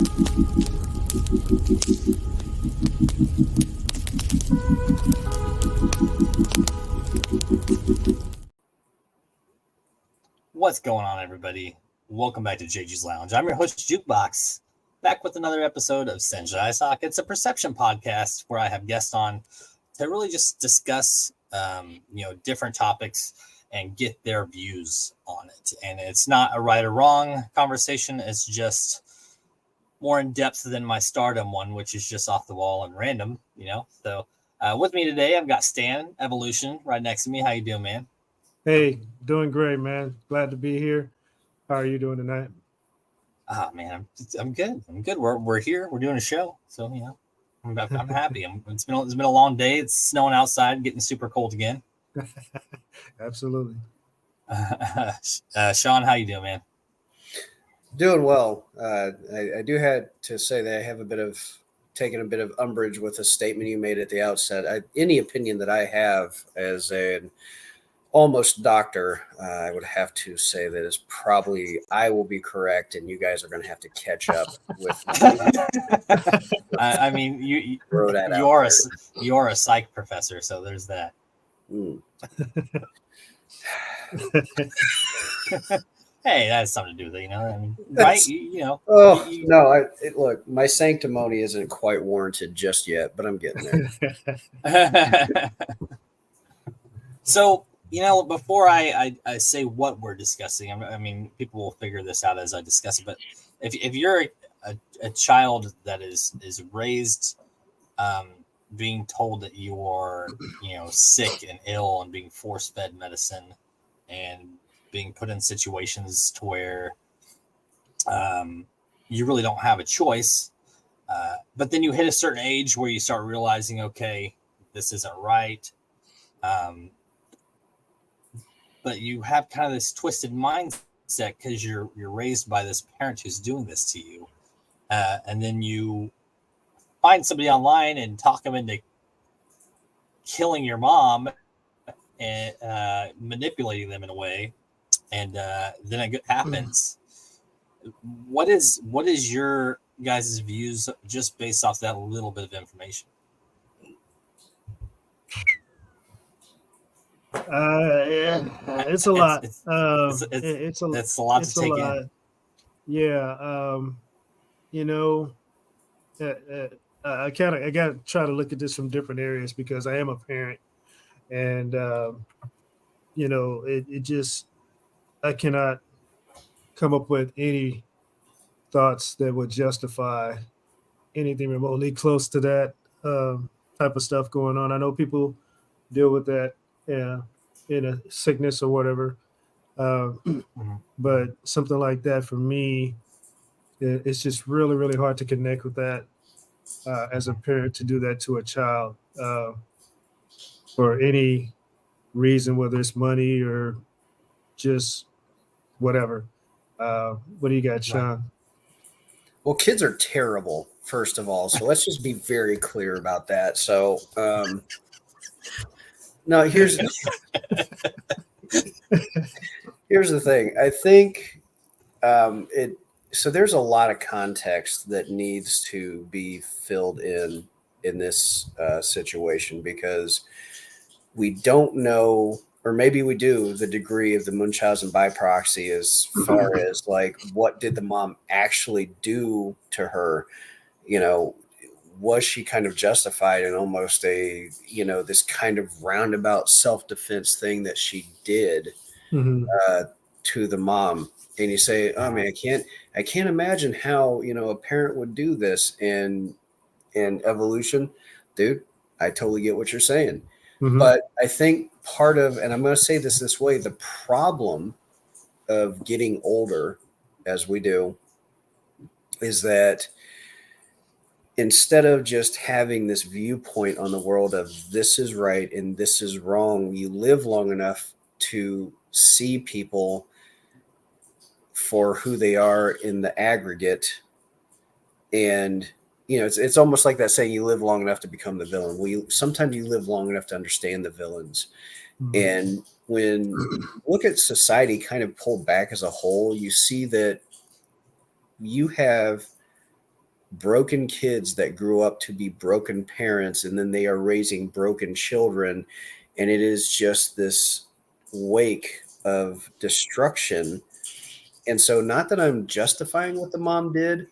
What's going on, everybody? Welcome back to JG's Lounge. I'm your host, Jukebox, back with another episode of Shank and I. It's a perception podcast where I have guests on to really just discuss, different topics and get their views on it. And it's not a right or wrong conversation. It's just more in depth than my stardom one, which is just off the wall and random, So with me today, I've got Stan, Ev.O.Lution, right next to me. How you doing, man? Hey, doing great, man. Glad to be here. How are you doing tonight? Oh man, I'm good. I'm good. We're here. We're doing a show, so I'm happy. It's been a long day. It's snowing outside, getting super cold again. Absolutely. Sean, how you doing, man? Doing well. I do have to say that I have taken a bit of umbrage with a statement you made at the outset. Any opinion that I have as an almost doctor, I would have to say that is probably I will be correct, and you guys are going to have to catch up with me. I mean, you are a psych professor, so there's that. Hey, that has something to do with it, I mean, right? Look, my sanctimony isn't quite warranted just yet, but I'm getting there. So, before I say what we're discussing, I mean, people will figure this out as I discuss it. But if you're a child that is raised being told that you are, sick and ill and being force-fed medicine and being put in situations to where you really don't have a choice, but then you hit a certain age where you start realizing, okay, this isn't right. But you have kind of this twisted mindset because you're raised by this parent who's doing this to you. And then you find somebody online and talk them into killing your mom and manipulating them in a way. And then it happens. What is your guys' views just based off that little bit of information? It's a lot. It's a lot to take in. Yeah. I got to try to look at this from different areas because I am a parent, and it just I cannot come up with any thoughts that would justify anything remotely close to that type of stuff going on. I know people deal with that. Yeah, in a sickness or whatever. But something like that for me, it's just really, really hard to connect with that as a parent to do that to a child for any reason, whether it's money or just whatever. What do you got, Sean? Well, kids are terrible, first of all. So let's just be very clear about that. So, no, here's the thing. I think so there's a lot of context that needs to be filled in this situation because we don't know, or maybe we do, the degree of the Munchausen by proxy as far as like what did the mom actually do to her? Was she kind of justified in almost this kind of roundabout self-defense thing that she did to the mom? And you say, oh man, I can't imagine how, a parent would do this in Ev.O.Lution. Dude, I totally get what you're saying. But I think part of, and I'm going to say this way, the problem of getting older as we do is that instead of just having this viewpoint on the world of this is right and this is wrong, you live long enough to see people for who they are in the aggregate. And, it's almost like that saying, you live long enough to become the villain. Sometimes you live long enough to understand the villains. And when you look at society kind of pulled back as a whole, you see that you have broken kids that grew up to be broken parents, and then they are raising broken children, and it is just this wake of destruction. And so, not that I'm justifying what the mom did,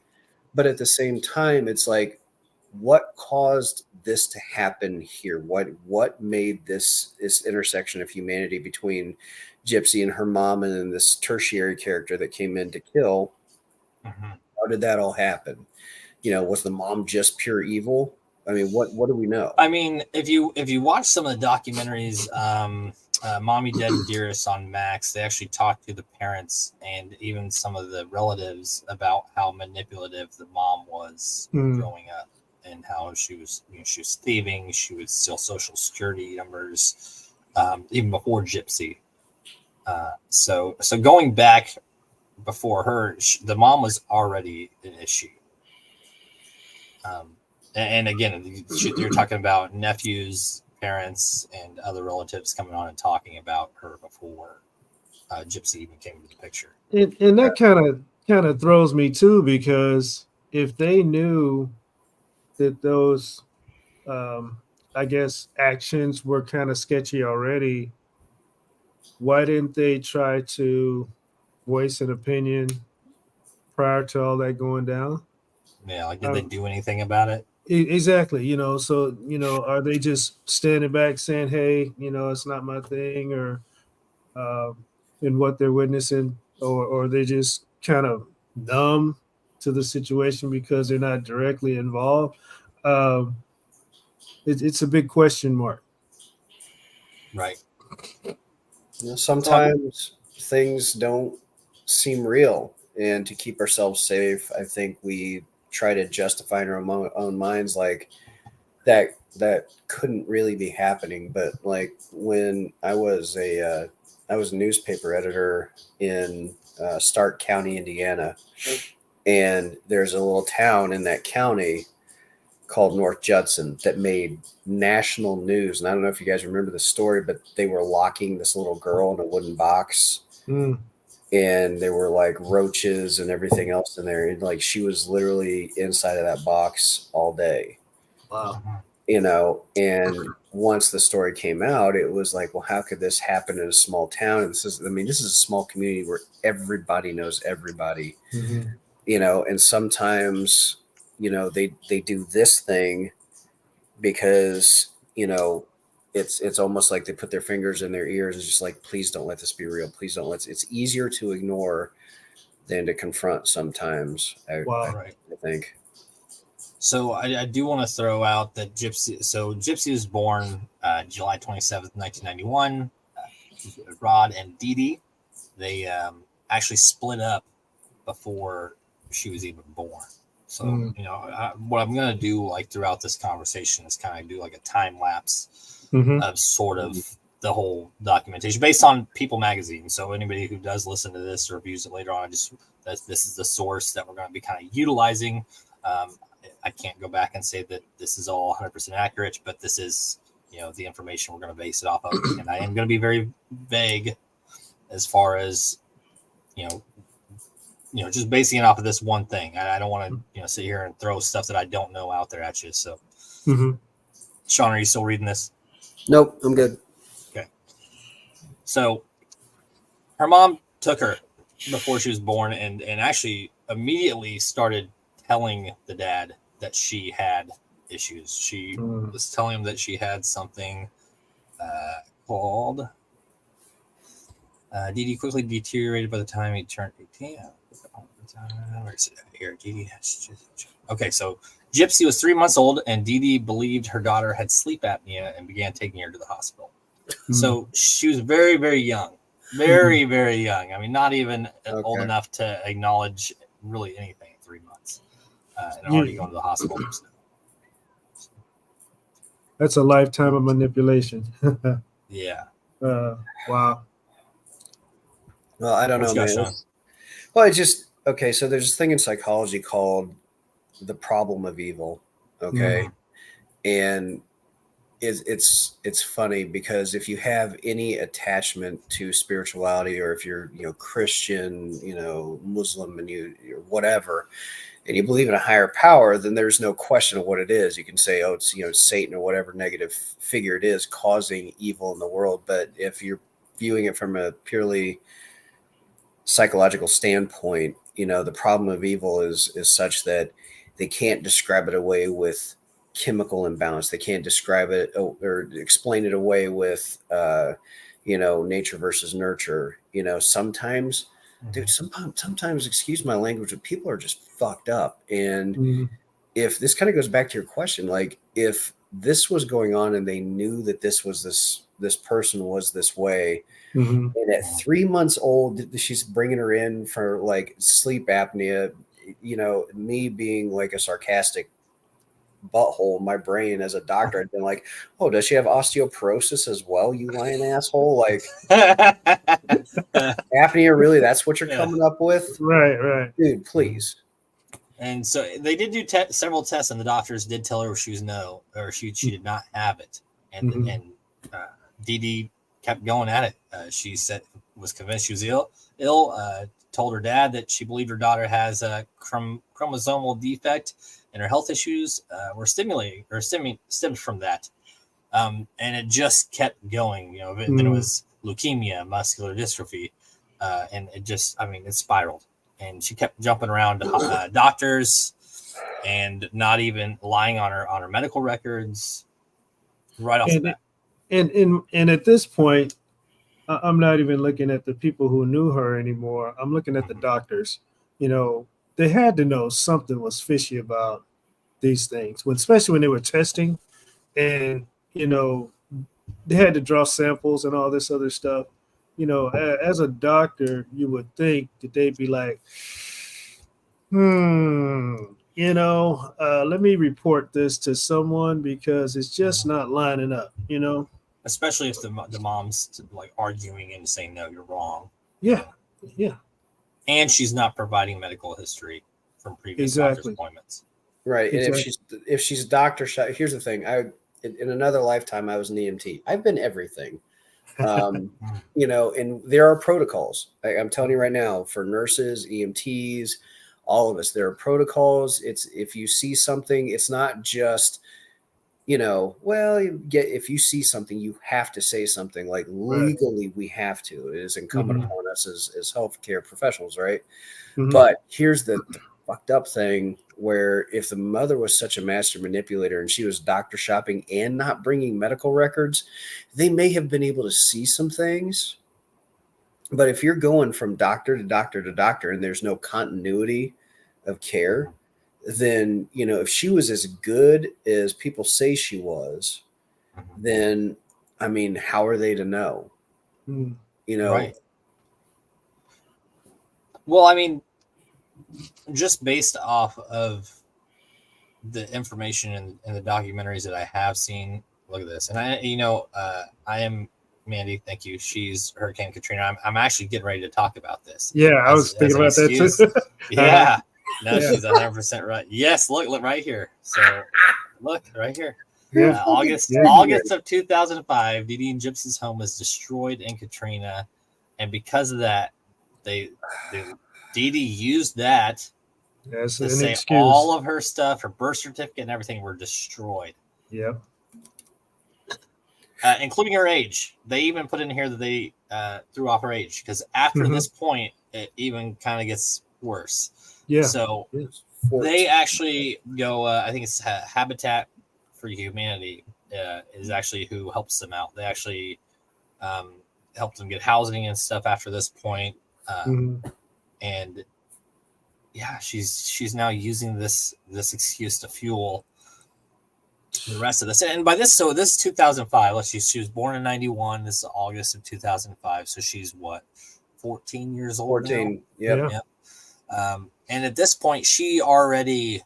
but at the same time, it's like, what caused this to happen here? What made this intersection of humanity between Gypsy and her mom, and then this tertiary character that came in to kill? How did that all happen? Was the mom just pure evil? I mean, what do we know? I mean, if you watch some of the documentaries, Mommy Dead and Dearest on Max, they actually talk to the parents and even some of the relatives about how manipulative the mom was growing up, and how she was thieving, she would steal social security numbers, even before Gypsy. So going back before her, the mom was already an issue. And again, you're talking about nephews, parents, and other relatives coming on and talking about her before Gypsy even came into the picture. And that kind of throws me too, because if they knew that those, I guess, actions were kind of sketchy already, why didn't they try to voice an opinion prior to all that going down? Yeah, like did they do anything about it? Exactly. So, are they just standing back saying, hey, it's not my thing, or in what they're witnessing, or they just kind of numb to the situation because they're not directly involved? It's a big question mark. Right. Sometimes things don't seem real, and to keep ourselves safe, I think we try to justify in our own minds, like that couldn't really be happening. But like when I was a newspaper editor in Stark County, Indiana, and there's a little town in that county called North Judson that made national news. And I don't know if you guys remember the story, but they were locking this little girl in a wooden box. And there were like roaches and everything else in there. And like she was literally inside of that box all day. Wow. And once the story came out, it was like, well, how could this happen in a small town? And this is a small community where everybody knows everybody, and sometimes, they do this thing because, it's almost like they put their fingers in their ears and just like, please don't let this be real. Please don't it's easier to ignore than to confront sometimes. I think. So I do want to throw out that Gypsy was born July 27th, 1991. Rod and Dee Dee, they actually split up before she was even born. So, what I'm going to do like throughout this conversation is kind of do like a time lapse of sort of the whole documentation based on People Magazine. So anybody who does listen to this or views it later on, this is the source that we're going to be kind of utilizing. I can't go back and say that this is all 100% accurate, but this is, the information we're going to base it off of. And I am going to be very vague as far as, just basing it off of this one thing. I don't want to, sit here and throw stuff that I don't know out there at you. So, Sean, are you still reading this? Nope, I'm good. Okay. So, her mom took her before she was born, and actually immediately started telling the dad that she had issues. She was telling him that she had something called Dee Dee quickly deteriorated by the time he turned 18. Where is it here? Dee Dee has... Okay, so Gypsy was 3 months old, and Dee Dee believed her daughter had sleep apnea and began taking her to the hospital. So she was very, very young. Very, very young. I mean, not even old enough to acknowledge really anything at 3 months. And already going to the hospital. That's a lifetime of manipulation. Yeah. Wow. Well, I don't know, man. Well, it's just okay. So there's this thing in psychology called the problem of evil. Okay, and it's funny because if you have any attachment to spirituality, or if you're Christian, Muslim, and you whatever, and you believe in a higher power, then there's no question of what it is. You can say, oh, it's, Satan or whatever negative figure it is causing evil in the world. But if you're viewing it from a purely psychological standpoint, the problem of evil is such that they can't describe it away with chemical imbalance. They can't describe it or explain it away with, nature versus nurture. Sometimes, dude, sometimes, excuse my language, but people are just fucked up. And if this kind of goes back to your question, like if this was going on and they knew that this person was this way, and at 3 months old, she's bringing her in for like sleep apnea, me being like a sarcastic butthole in my brain as a doctor, I'd been like, oh, does she have osteoporosis as well, you lying asshole? Like, apnea, really? That's what you're coming up with? Right. Dude, please. And so they did do several tests, and the doctors did tell her she did not have it. And Dee Dee kept going at it. She was convinced she was ill. Told her dad that she believed her daughter has a chromosomal defect, and her health issues were stemmed from that. And it just kept going. Then it was leukemia, muscular dystrophy, and it spiraled. And she kept jumping around doctors and not even lying on her medical records right off the bat. And at this point, I'm not even looking at the people who knew her anymore. I'm looking at the doctors. They had to know something was fishy about these things, especially when they were testing, and they had to draw samples and all this other stuff. As a doctor, you would think that they'd be like, let me report this to someone because it's just not lining up, Especially if the mom's like arguing and saying, no, you're wrong. Yeah. And she's not providing medical history from previous doctor's appointments. Right. And if she's doctor shot, here's the thing. In another lifetime, I was an EMT. I've been everything. And there are protocols. I'm telling you right now, for nurses, EMTs, all of us, there are protocols. It's if you see something, it's not just, if you see something, you have to say something. Like legally, we have to. It is incumbent upon us as healthcare professionals, right? But here's the fucked up thing, where if the mother was such a master manipulator and she was doctor shopping and not bringing medical records, they may have been able to see some things. But if you're going from doctor to doctor to doctor and there's no continuity of care, then, if she was as good as people say she was, then, how are they to know? Right. Well, just based off of the information in the documentaries that I have seen, look at this. And I am Mandy. Thank you. She's Hurricane Katrina. I'm actually getting ready to talk about this. Yeah, I was thinking about that too. Yeah. No, she's 100% right. Yes, look right here. So look right here. Yeah. August of 2005, Dee Dee and Gypsy's home was destroyed in Katrina, and because of that, Dee Dee used that to say all of her stuff, her birth certificate and everything were destroyed. Yep. Including her age. They even put in here that they threw off her age, because after this point, it even kind of gets worse. Yeah. So they actually go, I think it's Habitat for Humanity is actually who helps them out. They actually helped them get housing and stuff after this point. And yeah, she's now using this excuse to fuel the rest of this. And by this, so this is 2005. She was born in 91. This is August of 2005. So she's what, 14 years old? 14. Yep. And at this point, she already,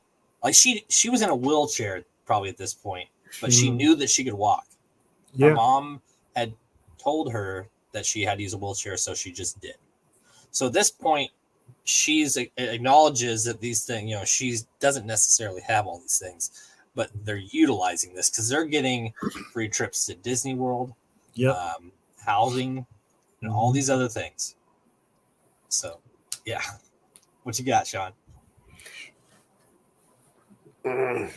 she was in a wheelchair probably at this point, but she knew that she could walk. Her mom had told her that she had to use a wheelchair, so she just did. So at this point, she's acknowledges that these things, she doesn't necessarily have all these things, but they're utilizing this because they're getting free trips to Disney World, housing, and all these other things. So, yeah. What you got, Sean? I'm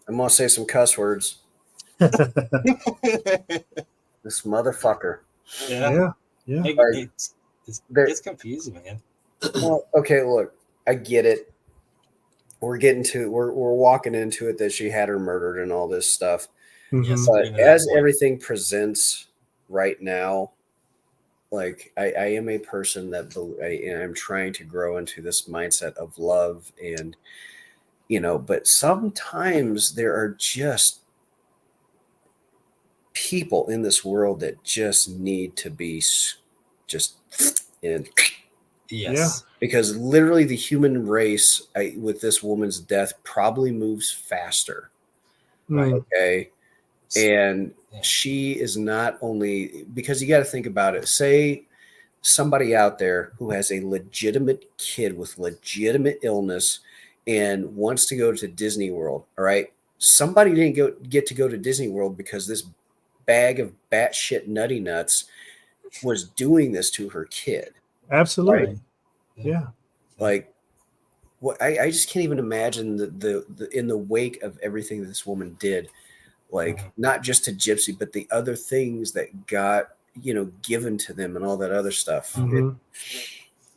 gonna say some cuss words. This motherfucker. Yeah. It, Like, it's confusing, man. well, okay, look, I get it. We're walking into it that she had her murdered and all this stuff. Yes, Mhm. But getting to that as point. everything presents right now, like I am a person that I'm trying to grow into this mindset of love, and but sometimes there are just people in this world that just need to be just in, Yes. because literally the human race, with this woman's death, probably moves faster. Right. Mm. Okay. And Yeah. she is not only, because you got to think about it. Say somebody out there who has a legitimate kid with legitimate illness and wants to go to Disney World. All right. Somebody didn't get to go to Disney World because this bag of batshit nutty nuts was doing this to her kid. Absolutely. Right. Yeah. Like, what I just can't even imagine the in the wake of everything this woman did, like not just to Gypsy, but the other things that got given to them and all that other stuff. Mhm.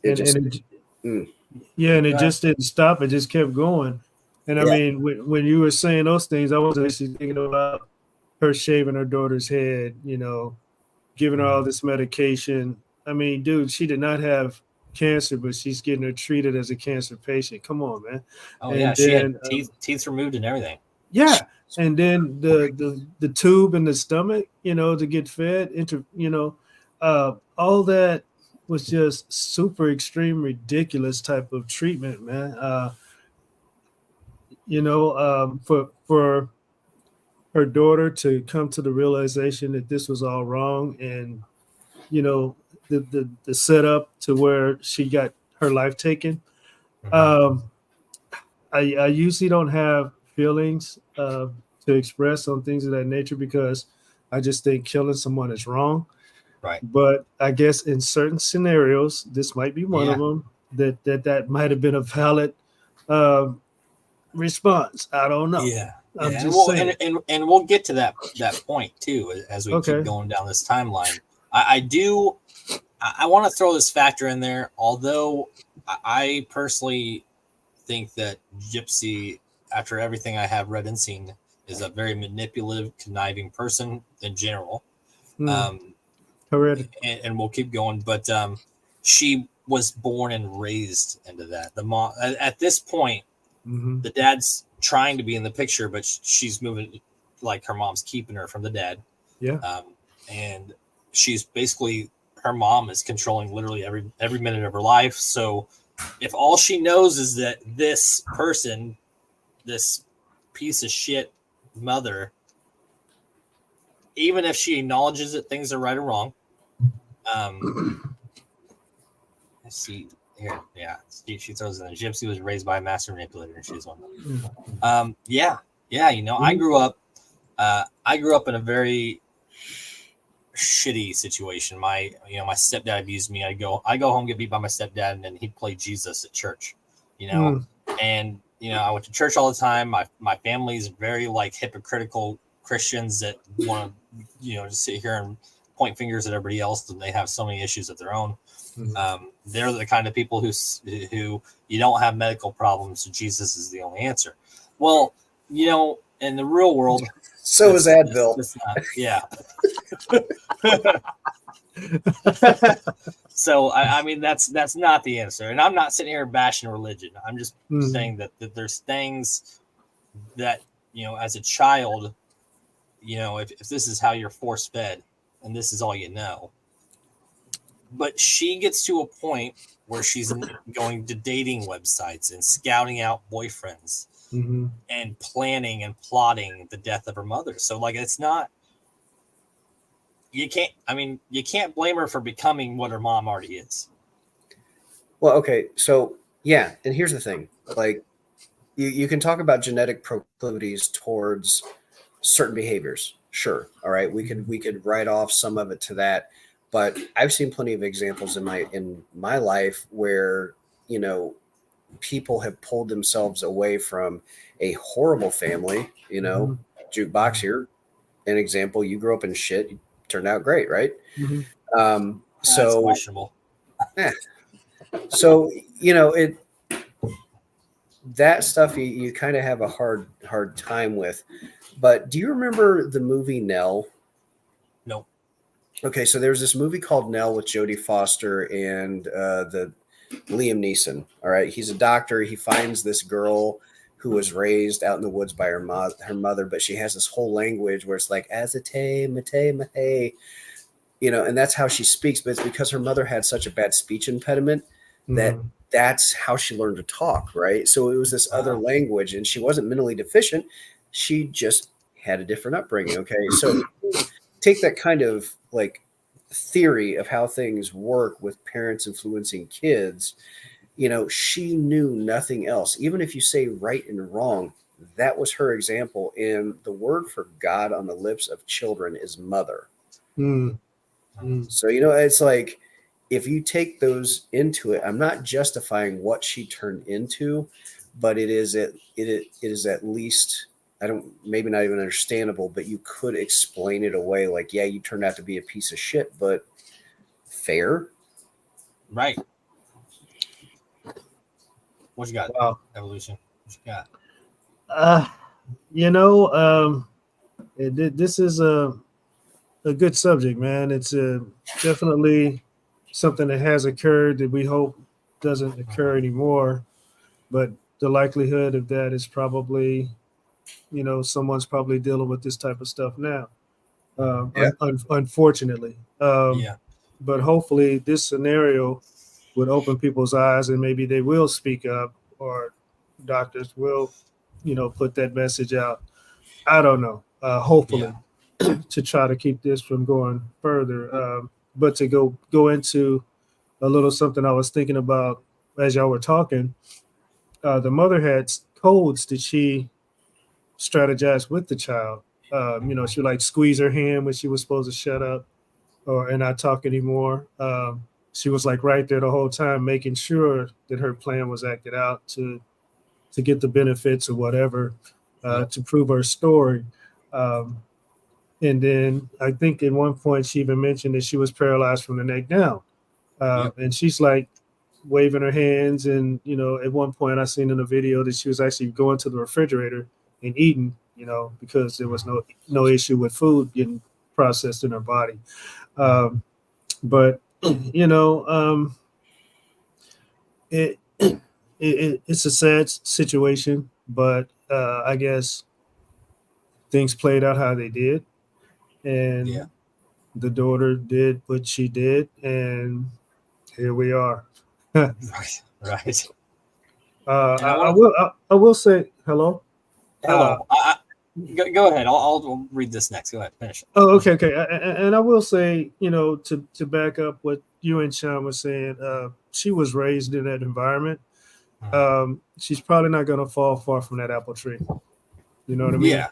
It And just and it, mm, yeah, and it Right. just didn't stop. It just kept going. And I Yeah. mean, when you were saying those things, I was actually thinking about her shaving her daughter's head, giving her all this medication. I mean, dude, she did not have cancer, but she's getting her treated as a cancer patient. Come on, man. Oh yeah, And she had then, teeth removed and everything. yeah, and then the tube in the stomach, to get fed into, all that was just super extreme, ridiculous type of treatment, man. For her daughter to come to the realization that this was all wrong, and the setup to where she got her life taken. Um, I usually don't have feelings to express on things of that nature because I just think killing someone is wrong. Right. But I guess in certain scenarios, this might be one of them, that might have been a valid um, response. I don't know. Yeah. I'm Yeah. And just we'll saying. and we'll get to that point too as we keep Okay. going down this timeline. I want to throw this factor in there, although I personally think that Gypsy, after everything I have read and seen, is a very manipulative, conniving person in general. Um, and we'll keep going, but she was born and raised into that. The mom at this point, the dad's trying to be in the picture, but she's moving like her mom's keeping her from the dad. Yeah. And she's basically, her mom is controlling literally every minute of her life. So if all she knows is that this person, this piece of shit mother, even if she acknowledges that things are right or wrong, let's see here. Yeah, she throws in there. Gypsy was raised by a master manipulator, and she's one of them. Yeah. I grew up in a very shitty situation. My stepdad abused me. I go home, get beat by my stepdad, and then he'd play Jesus at church. And I went to church all the time. My family's very like hypocritical Christians that want to just sit here and point fingers at everybody else, and they have so many issues of their own. They're the kind of people who you don't have medical problems, so Jesus is the only answer. Well, in the real world, so is Advil. Yeah. So I mean that's not the answer, and I'm not sitting here bashing religion. I'm just saying that there's things that as a child, if this is how you're force fed, and this is all you know. But she gets to a point where she's going to dating websites and scouting out boyfriends and planning and plotting the death of her mother. So like it's not. You can't blame her for becoming what her mom already is. Well, okay, so yeah, and here's the thing: like, you can talk about genetic proclivities towards certain behaviors. Sure, all right, we could write off some of it to that, but I've seen plenty of examples in my life where people have pulled themselves away from a horrible family. You know, Jukebox here, an example. You grew up in shit. You turned out great, right? That's questionable. Yeah. So you know it. That stuff you kind of have a hard time with. But do you remember the movie Nell? Nope. Okay, so there's this movie called Nell with Jodie Foster and the Liam Neeson. All right, he's a doctor. He finds this girl who was raised out in the woods by her mother, but she has this whole language where it's like azate mate mahe, you know, and that's how she speaks. But it's because her mother had such a bad speech impediment that that's how she learned to talk, right? So it was this other language, and she wasn't mentally deficient. She just had a different upbringing. Okay, so take that kind of like theory of how things work with parents influencing kids. You know, she knew nothing else. Even if you say right and wrong, that was her example. And the word for God on the lips of children is mother. So, you know, it's like if you take those into it, I'm not justifying what she turned into, but it is at least, I don't, maybe not even understandable, but you could explain it away. Like, yeah, you turned out to be a piece of shit, but fair. Right. What you got? Wow. Ev.O.Lution. What you got? You know, this is a good subject, man. It's definitely something that has occurred that we hope doesn't occur anymore. But the likelihood of that is probably, you know, someone's probably dealing with this type of stuff now. Unfortunately. Yeah. But hopefully this scenario would open people's eyes and maybe they will speak up or doctors will, you know, put that message out. I don't know. Hopefully to try to keep this from going further. But to go into a little something I was thinking about as y'all were talking, the mother had codes that she strategized with the child. You know, she would like squeeze her hand when she was supposed to shut up or and not talk anymore. She was like right there the whole time, making sure that her plan was acted out to get the benefits or whatever, to prove her story. And then I think at one point she even mentioned that she was paralyzed from the neck down. And she's like waving her hands. And, you know, at one point I seen in a video that she was actually going to the refrigerator and eating, you know, because there was no issue with food getting processed in her body. But, you know, it's a sad situation, but I guess things played out how they did. And the daughter did what she did, and here we are. Right. I will say hello. Hello. Go ahead. I'll read this next. Go ahead. Finish. Oh, okay. And I will say, you know, to back up what you and Sean were saying, she was raised in that environment. She's probably not going to fall far from that apple tree. You know what I mean? Yeah.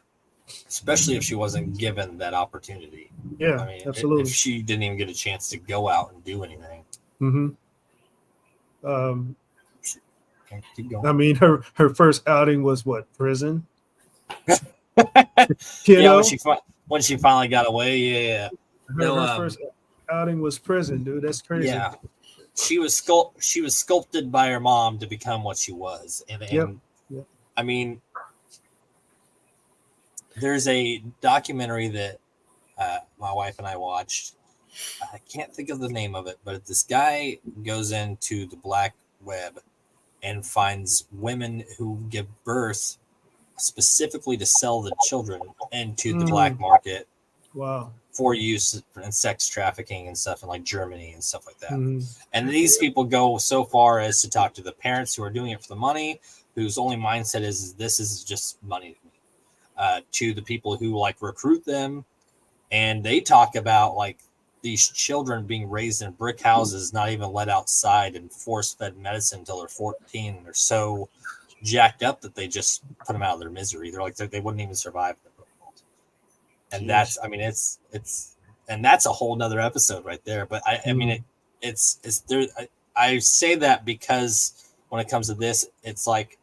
Especially if she wasn't given that opportunity. Yeah, I mean, absolutely. If she didn't even get a chance to go out and do anything. Keep going. I mean, her first outing was what, prison? When she finally got away, yeah. Her first outing was prison, dude. That's crazy. Yeah, she was sculpted by her mom to become what she was, and I mean, there's a documentary that my wife and I watched. I can't think of the name of it, but this guy goes into the black web and finds women who give birth specifically to sell the children into the black market. Wow. For use in sex trafficking and stuff in like Germany and stuff like that. And these people go so far as to talk to the parents who are doing it for the money, whose only mindset is this is just money to me, to the people who like recruit them. And they talk about like these children being raised in brick houses, not even let outside, and force-fed medicine until they're 14. And they're so jacked up that they just put them out of their misery. They're like they wouldn't even survive in the real world. And that's, I mean, it's and that's a whole nother episode right there. But I mean, it's there. I say that because when it comes to this. It's like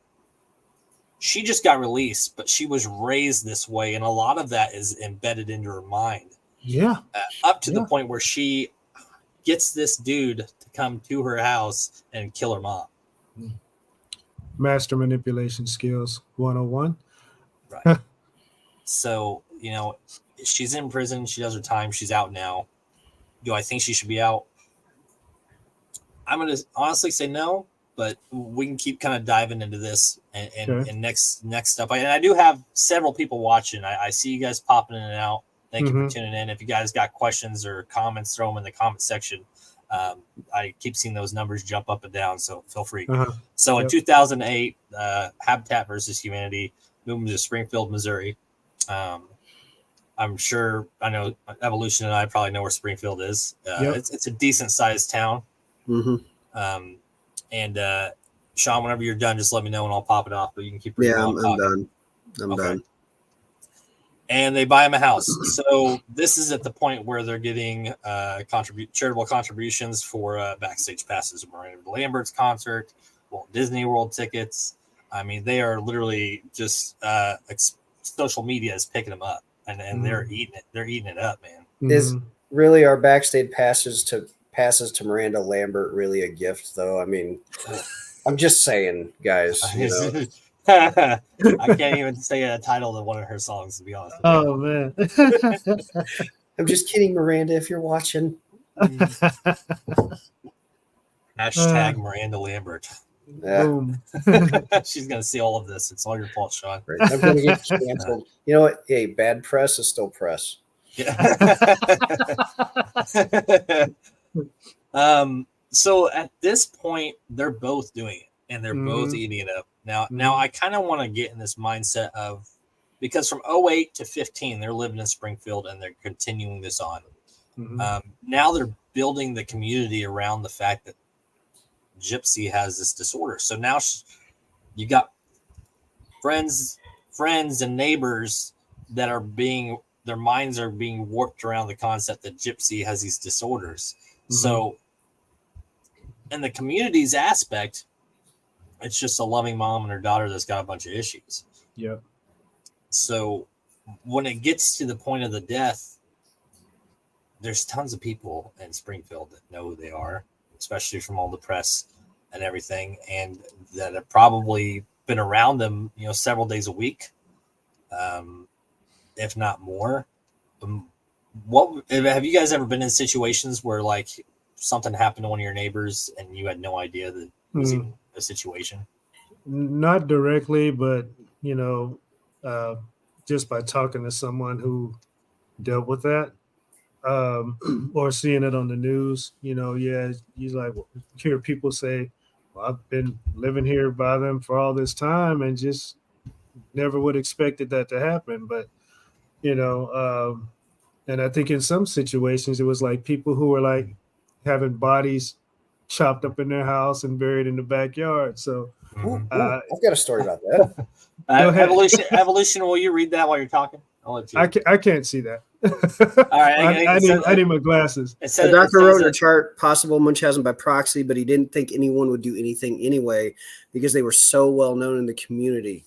she just got released, but she was raised this way, and a lot of that is embedded into her mind. Yeah. Up to the point where she gets this dude to come to her house and kill her mom. Master manipulation skills 101. Right. So, you know, she's in prison. She does her time. She's out now. Do I think she should be out? I'm going to honestly say no, but we can keep kind of diving into this and next up. And I do have several people watching. I see you guys popping in and out. Thank you for tuning in. If you guys got questions or comments, throw them in the comment section. I keep seeing those numbers jump up and down, so feel free. So in 2008, Habitat versus Humanity moved to Springfield, Missouri. I'm sure I know Ev.O.Lution and I probably know where Springfield is. It's a decent sized town. And Sean, whenever you're done, just let me know and I'll pop it off. But you can keep. Yeah, I'm done. I'm done. And they buy him a house. So this is at the point where they're getting charitable contributions for backstage passes to Miranda Lambert's concert, Walt Disney World tickets. I mean, they are literally just social media is picking them up, and they're eating it. They're eating it up, man. Is really our backstage passes to Miranda Lambert really a gift, though? I mean, I'm just saying, guys. You know. I can't even say a title of one of her songs, to be honest with you. Oh, man. I'm just kidding, Miranda, if you're watching. Hashtag Miranda Lambert. Boom. She's going to see all of this. It's all your fault, Sean. Right. I'm going to get canceled. You know what? Hey, bad press is still press. Yeah. So at this point, they're both doing it, and they're both eating it up. Now I kind of want to get in this mindset of, because from 08 to 15, they're living in Springfield and they're continuing this on. Now they're building the community around the fact that Gypsy has this disorder. So now you got friends and neighbors that are their minds are being warped around the concept that Gypsy has these disorders. So in the community's aspect, it's just a loving mom and her daughter that's got a bunch of issues. Yep. So when it gets to the point of the death, there's tons of people in Springfield that know who they are, especially from all the press and everything, and that have probably been around them, you know, several days a week, if not more. What have you guys ever been in situations where like something happened to one of your neighbors and you had no idea that it was even a situation? Not directly, but you know, just by talking to someone who dealt with that, or seeing it on the news, you know, you like hear people say, well, I've been living here by them for all this time and just never would expected that to happen. But you know, and I think in some situations it was like people who were like having bodies chopped up in their house and buried in the backyard. So I've got a story about that. Ev.O.Lution, will you read that while you're talking? I'll let you. I can't see that. All right, I need my glasses. The doctor wrote in a chart possible Munchausen by proxy, but he didn't think anyone would do anything anyway because they were so well known in the community.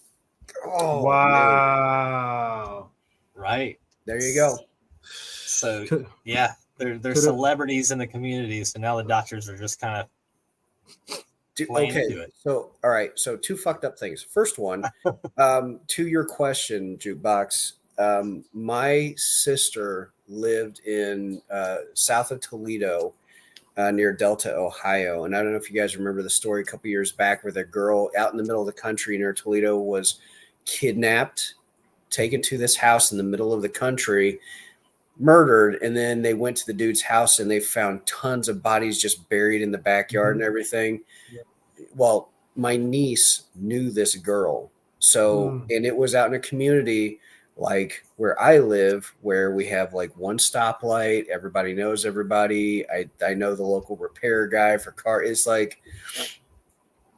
Oh, wow. Man. Right. There you go. So, yeah, they're celebrities in the community. So now the doctors are just kind of okay. So, all right. So 2 fucked up things. First one, to your question, Jukebox, my sister lived in south of Toledo near Delta, Ohio. And I don't know if you guys remember the story a couple years back where the girl out in the middle of the country near Toledo was kidnapped, taken to this house in the middle of the country, murdered, and then they went to the dude's house and they found tons of bodies just buried in the backyard and everything. Yeah. Well, my niece knew this girl. So, and it was out in a community like where I live, where we have like one stoplight, everybody knows everybody. I know the local repair guy for car. It's like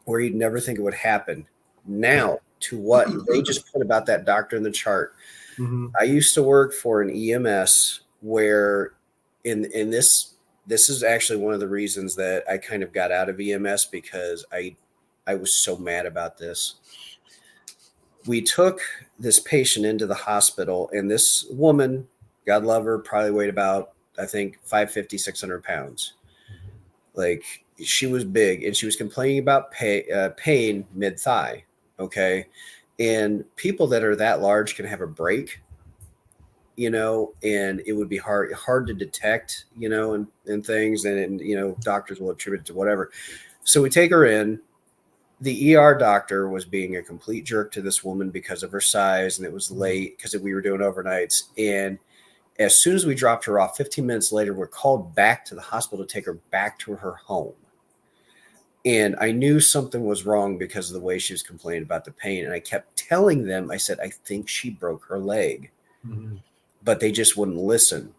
where you'd never think it would happen. Now, to what they just put about that doctor in the chart. I used to work for an EMS where in this is actually one of the reasons that I kind of got out of EMS, because I I was so mad about this. We took this patient into the hospital, and this woman, God love her, probably weighed about, I think, 550, 600 pounds. Like, she was big, and she was complaining about pain mid-thigh, okay? And people that are that large can have a break, you know, and it would be hard to detect, you know, and things, and you know, doctors will attribute it to whatever. So we take her in. The ER doctor was being a complete jerk to this woman because of her size, and it was late because we were doing overnights. And as soon as we dropped her off, 15 minutes later, we're called back to the hospital to take her back to her home. And I knew something was wrong because of the way she was complaining about the pain. And I kept telling them, I said, I think she broke her leg. Mm-hmm. But they just wouldn't listen.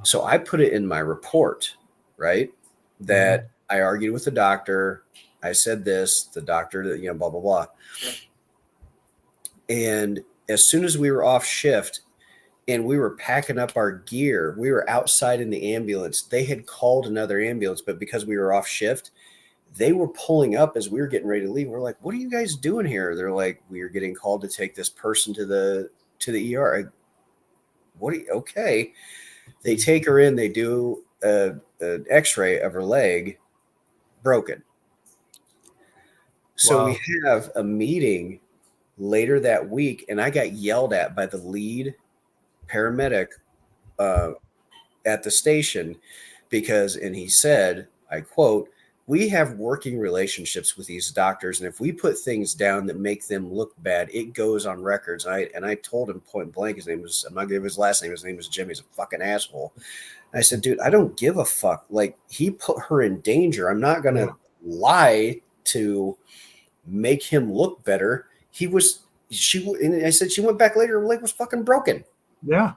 So I put it in my report, right? That I argued with the doctor. I said this, the doctor, you know, blah, blah, blah. And as soon as we were off shift and we were packing up our gear, we were outside in the ambulance. They had called another ambulance, but because we were off shift, they were pulling up as we were getting ready to leave. We're like, what are you guys doing here? They're like, we are getting called to take this person to the ER. Okay. They take her in, they do an x-ray of her leg, broken. So we have a meeting later that week, and I got yelled at by the lead paramedic at the station because, and he said, I quote, we have working relationships with these doctors, and if we put things down that make them look bad, it goes on records. And I told him point blank, his name was, I'm not gonna give his last name, his name was Jimmy. He's a fucking asshole. And I said, dude, I don't give a fuck. Like, he put her in danger. I'm not gonna lie to make him look better. And I said, she went back later, her leg was fucking broken. Yeah.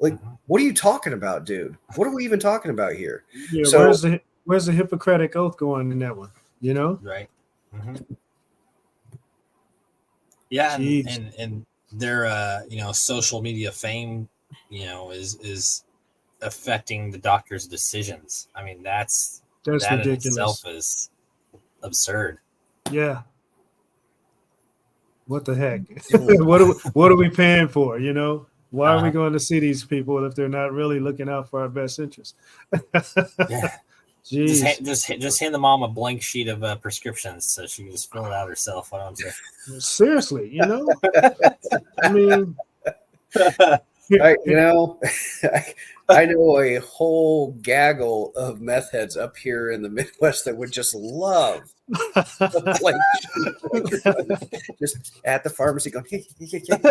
Like, what are you talking about, dude? What are we even talking about here? Yeah, so where's the Hippocratic oath going in that one? You know? Right. Mm-hmm. Yeah, and their you know, social media fame, you know, is affecting the doctor's decisions. I mean, that ridiculous. In itself is absurd. Yeah. What the heck? what are we paying for? You know? Why are we going to see these people if they're not really looking out for our best interests? Yeah. Jeez. Just hand the mom a blank sheet of prescriptions so she can just fill it out herself. Why don't you? Seriously, you know? I mean, I know a whole gaggle of meth heads up here in the Midwest that would just love a blank sheet. Just at the pharmacy going,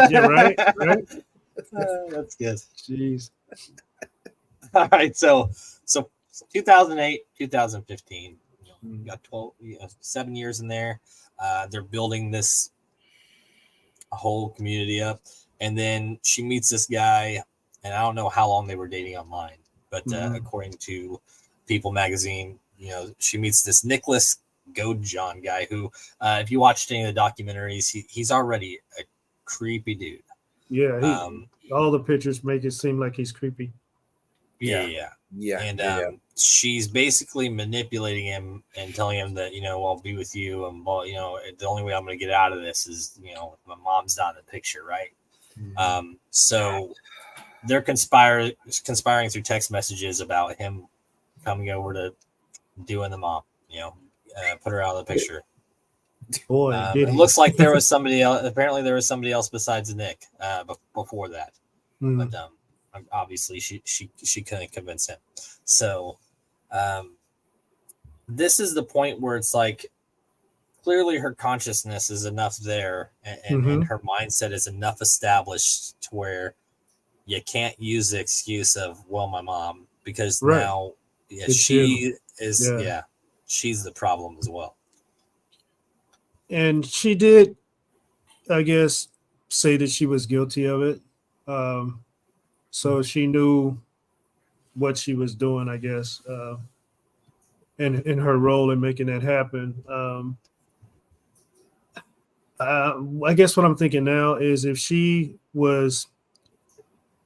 yeah, right. That's good. Jeez. All right, so 2008, 2015, you got 7 years in there. They're building this whole community up, and then she meets this guy, and I don't know how long they were dating online, but according to People magazine, you know, she meets this Nicholas Godejohn guy who, if you watched any of the documentaries, he's already a creepy dude. Yeah, all the pictures make it seem like he's creepy. Yeah. And she's basically manipulating him and telling him that, you know, I'll be with you, and well, you know, the only way I'm going to get out of this is, you know, my mom's not in the picture, right? So they're conspiring through text messages about him coming over to doing the mom, you know, put her out of the picture. Boy, it looks like there was somebody else. Apparently, there was somebody else besides Nick before that. But obviously, she couldn't convince him. So, this is the point where it's like, clearly her consciousness is enough there, and her mindset is enough established to where you can't use the excuse of, well, my mom, because now she's the problem as well. And she did, I guess, say that she was guilty of it. So she knew what she was doing, I guess, and in her role in making that happen. I guess what I'm thinking now is if she was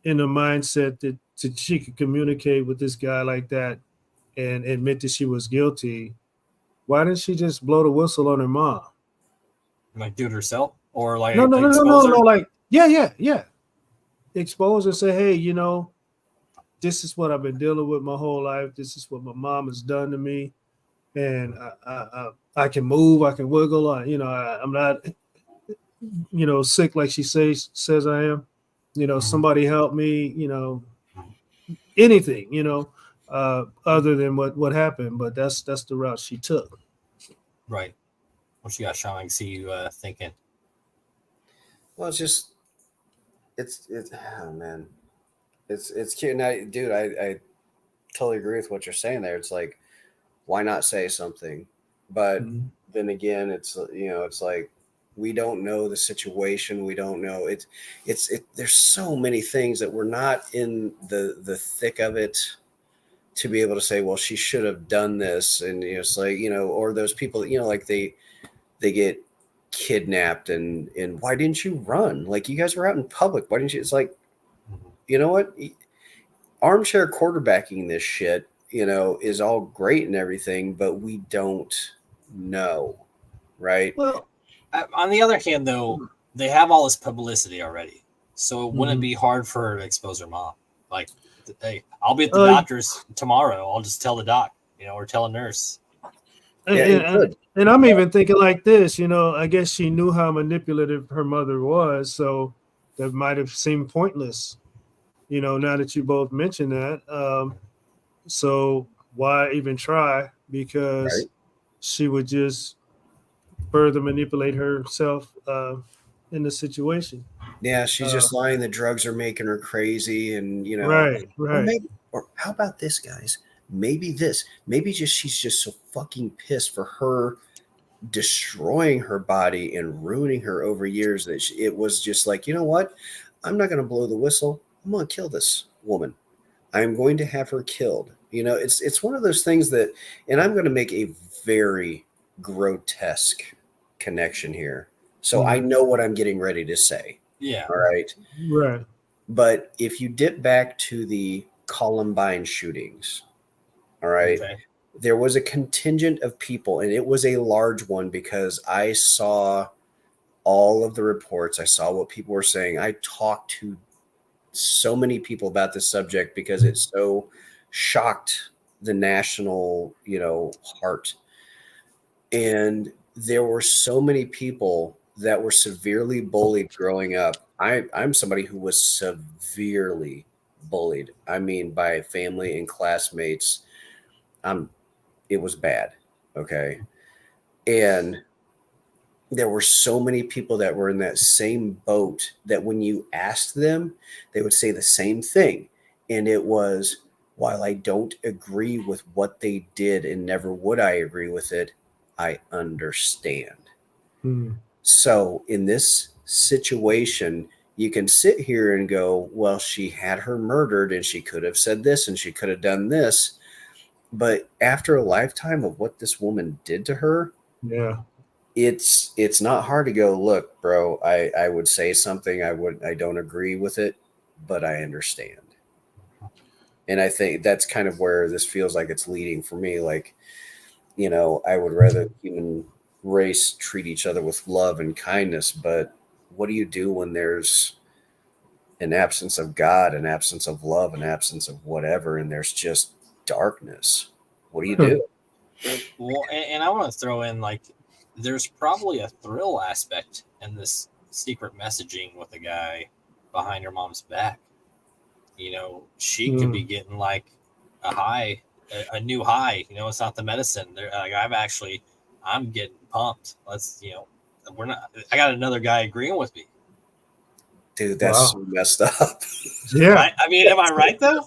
in a mindset that she could communicate with this guy like that and admit that she was guilty, why didn't she just blow the whistle on her mom? Like do it herself, or like No, no, no, no, expose no, her? no. Like, yeah. Expose and say, hey, this is what I've been dealing with my whole life. This is what my mom has done to me, and I can move, I can wiggle. I'm not, sick like she says I am. Somebody help me. Anything. Other than what happened, but that's the route she took. Right. What you got, Sean? I can see you thinking. Well, it's oh man, it's cute. And dude, I totally agree with what you're saying there. It's like, why not say something? But Mhm. then again, it's like we don't know the situation. We don't know there's so many things that we're not in the thick of it to be able to say, well, she should have done this. And it's like, or those people, like they get kidnapped and why didn't you run? Like, you guys were out in public. Why didn't you? It's like, you know what? Armchair quarterbacking this shit, is all great and everything, but we don't know, right? Well, On the other hand, though, they have all this publicity already, so it wouldn't mhm. be hard for her to expose her mom. Like, hey, I'll be at the Uh, doctor's tomorrow. I'll just tell the doc, or tell a nurse. Yeah, it could. and I'm even thinking like this, I guess she knew how manipulative her mother was, so that might have seemed pointless, now that you both mentioned that. So why even try? Right. Because she would just further manipulate herself in the situation. Yeah, she's Uh, just lying. The drugs are making her crazy, and right, or right. maybe, or how about this, guys? Maybe this, maybe just she's just so fucking pissed for her destroying her body and ruining her over years that it was just like, you know what? I'm not going to blow the whistle. I'm going to kill this woman. I'm going to have her killed. It's one of those things that, and I'm going to make a very grotesque connection here. So I know what I'm getting ready to say. Yeah. All right. Right. But if you dip back to the Columbine shootings, all right, Okay. there was a contingent of people, and it was a large one because I saw all of the reports. I saw what people were saying. I talked to so many people about this subject because it so shocked the national, heart. And there were so many people that were severely bullied growing up. I'm somebody who was severely bullied. I mean, by family and classmates. It was bad. Okay. And there were so many people that were in that same boat that when you asked them, they would say the same thing. And it was, while I don't agree with what they did and never would I agree with it, I understand. Mm. So in this situation, you can sit here and go, well, she had her murdered and she could have said this and she could have done this. But after a lifetime of what this woman did to her, Yeah. it's not hard to go, look, bro, I would say something, I don't agree with it, but I understand. And I think that's kind of where this feels like it's leading for me. Like, I would rather the human race treat each other with love and kindness, but what do you do when there's an absence of God, an absence of love, an absence of whatever, and there's just darkness? What do you do? Well, and I want to throw in, like, there's probably a thrill aspect in this secret messaging with a guy behind your mom's back. She could be getting like a high, a new high. It's not the medicine. Like, I'm getting pumped. We're not. I got another guy agreeing with me. Dude, that's Wow. so messed up. Yeah. I mean, am I right though?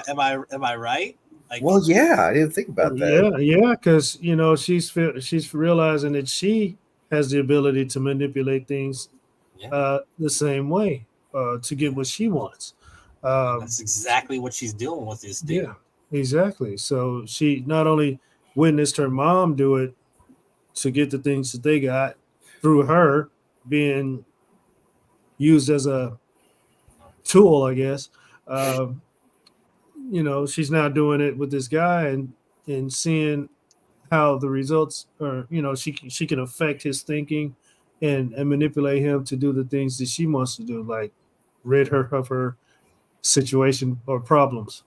Am I right? Like, Well, yeah, I didn't think about that. Yeah, because she's realizing that she has the ability to manipulate things yeah, the same way to get what she wants. that's exactly what she's doing with this dude. Yeah, exactly. So she not only witnessed her mom do it to get the things that they got through her being used as a tool, I guess. Um, she's now doing it with this guy and seeing how the results are. She can affect his thinking and manipulate him to do the things that she wants to do, like rid her of her situation or problems,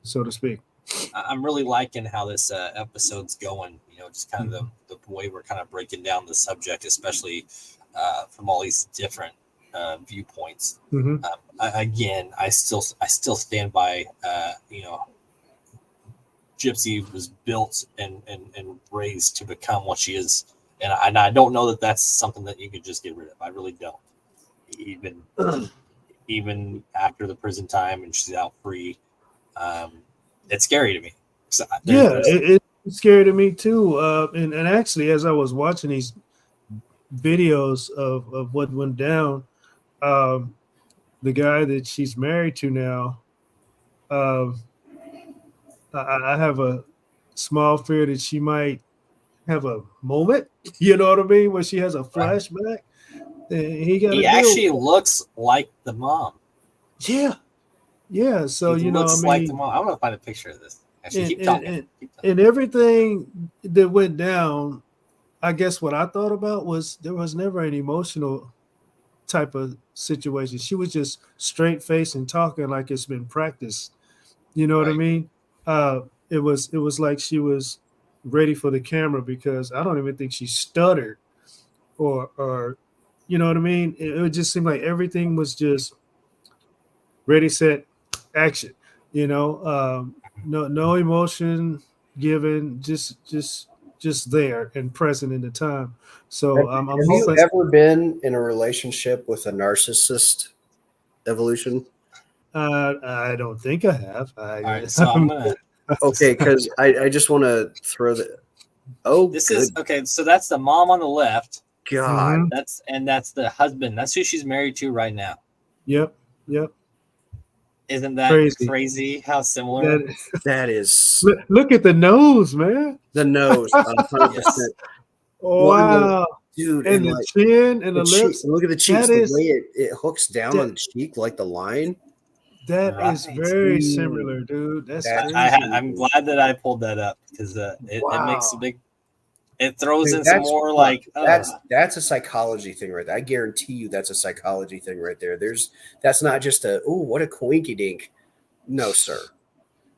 so to speak. I'm really liking how this episode's going. Just kind of the way we're kind of breaking down the subject, especially from all these different viewpoints. Mm-hmm. I still stand by. Gypsy was built and raised to become what she is, and I don't know that that's something that you could just get rid of. I really don't. Even after the prison time and she's out free, it's scary to me. So it's scary to me too. And actually, as I was watching these videos of what went down, the guy that she's married to now, I have a small fear that she might have a moment, you know what I mean, where she has a flashback. He actually looks like the mom. Yeah. So he looks like the mom. I want to find a picture of this. Actually, keep talking. And everything that went down, I guess what I thought about was there was never an emotional type of situation. She was just straight face and talking like it's been practiced. You know what I mean? It was like she was ready for the camera, because I don't even think she stuttered or you know what I mean? It just seemed like everything was just ready, set, action. No emotion given, just there and present in the time. So I'm have hoping. you ever been in a relationship with a narcissist? Evolution? I don't think I have. All right, so I'm gonna. Okay, because I just want to throw the. Oh, this is okay. So that's the mom on the left. God, that's the husband. That's who she's married to right now. Yep. Isn't that crazy how similar? That is. Look at the nose, man. The nose, 100%. Yes. Wow, dude, and the chin and the lips. Look at the cheeks. The way it hooks down on the cheek like the line. That is very similar, dude. That's crazy. I'm glad that I pulled that up, because it makes a big. It throws in some more that's a psychology thing right there. I guarantee you that's a psychology thing right there. That's not just what a coinky dink. No, sir.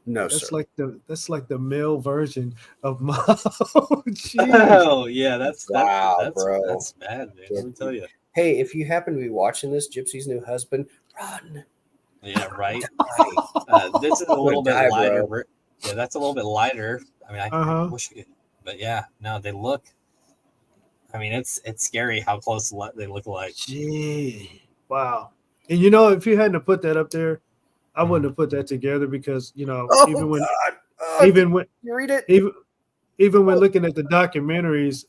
That's like the male version of mom. Oh yeah, that's bro. That's bad, man. Let me tell you. Hey, if you happen to be watching this, Gypsy's new husband, run. Yeah, right. This is a little bit lighter. Bro. Yeah, that's a little bit lighter. I mean, I wish you could. But yeah, no, they look. I mean, it's scary how close they look alike. Gee, wow! And if you hadn't put that up there, I wouldn't have put that together, because even when you read it, even when looking at the documentaries,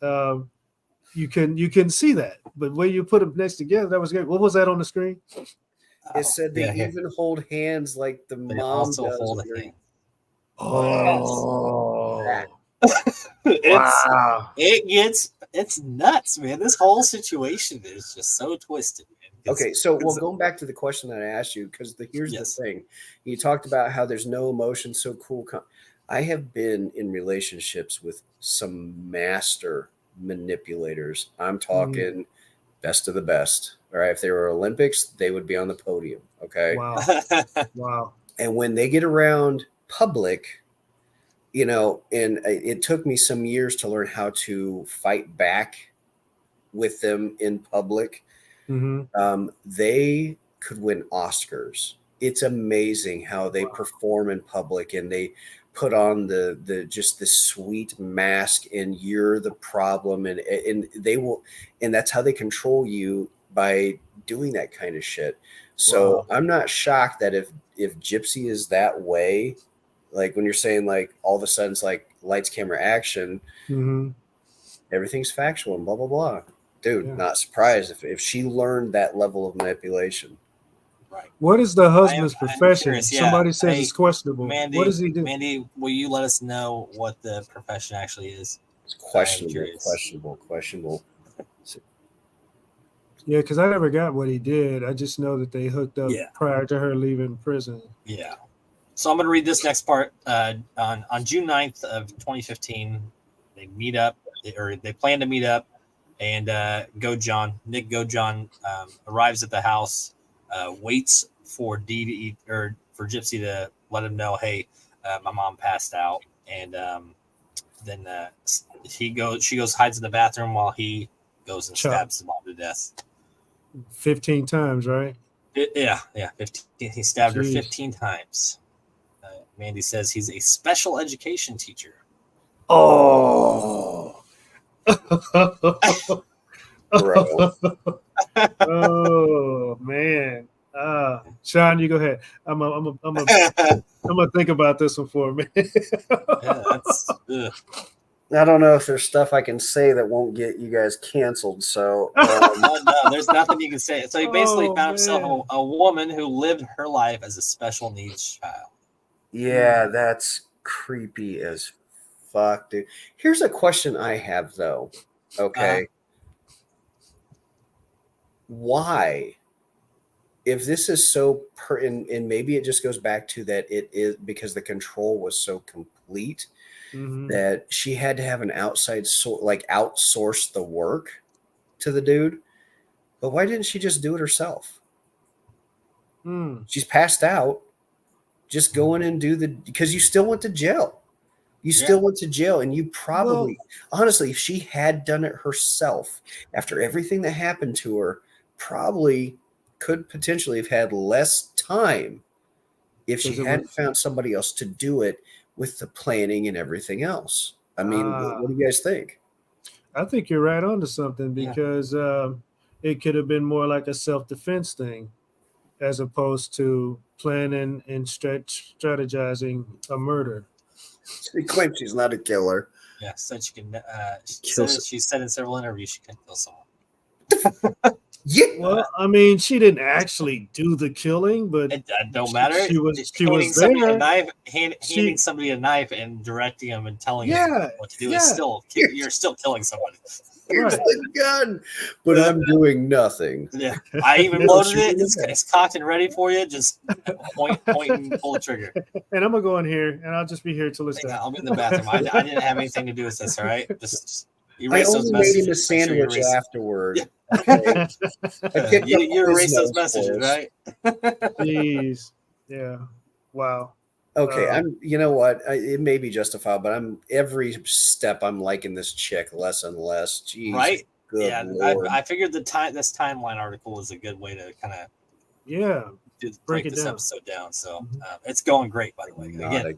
you can see that. But when you put them next together, that was great. What was that on the screen? It said they even hold hands like the mom also does. Hold a hand. Oh. Wow. It's nuts, man. This whole situation is just so twisted, man. Okay, so going back to the question that I asked you, because here's the thing. You talked about how there's no emotion, so cool. I have been in relationships with some master manipulators. I'm talking best of the best. All right, if they were Olympics, they would be on the podium. Okay. Wow. And when they get around public, and it took me some years to learn how to fight back with them in public. Mm-hmm. They could win Oscars. It's amazing how they perform in public, and they put on the just this sweet mask, and you're the problem, and they will, and that's how they control you, by doing that kind of shit. So I'm not shocked that if Gypsy is that way, like when you're saying like all of a sudden it's like lights, camera, action, everything's factual and blah blah blah. Dude, not surprised if she learned that level of manipulation. Right. What is the husband's profession? Somebody says it's questionable. Mandy, what does he do? Mandy, will you let us know what the profession actually is? It's questionable. Yeah, because I never got what he did. I just know that they hooked up prior to her leaving prison. Yeah. So I'm going to read this next part. On June 9th of 2015, they meet up, or they plan to meet up And Nick Gojon arrives at the house, waits for Dee to eat, or for Gypsy to let him know, hey, my mom passed out. And then she goes, hides in the bathroom while he goes and stabs the mom to death. 15 times, right? Yeah. 15. He stabbed her Jeez. 15 times. Mandy says he's a special education teacher. Oh. Bro. Oh man. Sean, you go ahead. I'm gonna think about this one for a minute. I don't know if there's stuff I can say that won't get you guys canceled. So no, there's nothing you can say. So he basically found himself a woman who lived her life as a special needs child. Yeah, that's creepy as fuck, dude. Here's a question I have, though. Okay. Why? If this is so and maybe it just goes back to that it is because the control was so complete that she had to have an outside outsource the work to the dude. But why didn't she just do it herself? She's passed out. Just go in and do because you still went to jail. You still went to jail, and you probably, honestly, if she had done it herself after everything that happened to her, probably could potentially have had less time if she hadn't found somebody else to do it with the planning and everything else. I mean, what do you guys think? I think you're right onto something because it could have been more like a self-defense thing as opposed to planning and strategizing a murder. She claims she's not a killer. Yeah, said she can. She said in several interviews she can kill someone. Yeah. Well, I mean, she didn't actually do the killing, but it don't matter. She was somebody there. A knife, handing somebody a knife and directing them and telling them what to do is still you're still killing somebody. Here's the gun, but I'm doing nothing. Yeah, I even loaded it. It's cocked and ready for you. Just point and pull the trigger. And I'm gonna go in here, and I'll just be here till it's done. I'll be in the bathroom. I didn't have anything to do with this. All right, just erase those messages. I only made him a sandwich afterward. Yeah. You erase those messages, right? Jeez. Yeah. Wow. Okay, you know what? It may be justified, but every step I'm liking this chick less and less. Jeez, right? Good Lord. I figured this timeline article is a good way to kind of break this episode down. So it's going great, by the way. Again,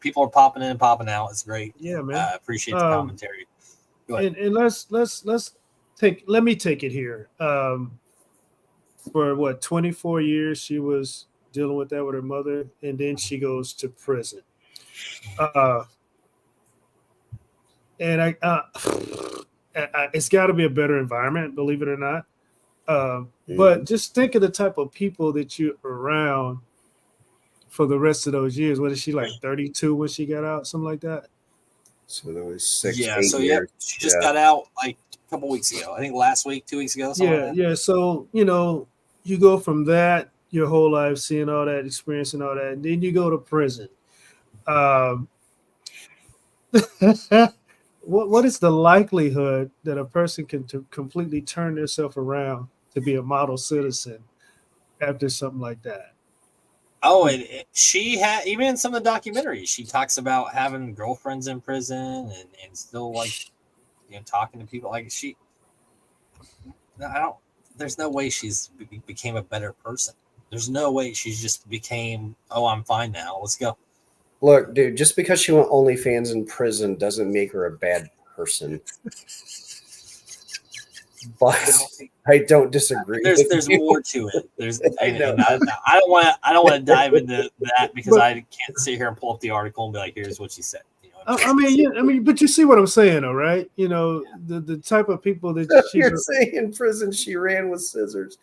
people are popping in and popping out. It's great. Yeah, man. I appreciate the commentary. Go ahead. And let me take it here. For 24 years she was dealing with that with her mother, and then she goes to prison. And I it's got to be a better environment, believe it or not. But just think of the type of people that you're around for the rest of those years. What is she, like 32 when she got out, something like that? So there was 6 8 years. She just got out like a couple weeks ago. I think last week, 2 weeks ago. Yeah. So you go from that your whole life, seeing all that, experiencing all that, and then you go to prison. What is the likelihood that a person can completely turn themselves around to be a model citizen after something like that? Oh, she had, even in some of the documentaries, she talks about having girlfriends in prison and still talking to people. Like there's no way she's became a better person. There's no way she's just became, I'm fine now. Let's go. Look, dude, just because she went OnlyFans in prison doesn't make her a bad person. But I don't disagree. There's more to it. I don't want to dive into that because I can't sit here and pull up the article and be like, here's what she said. I mean, but you see what I'm saying, all right? The type of people that you're saying in prison she ran with scissors.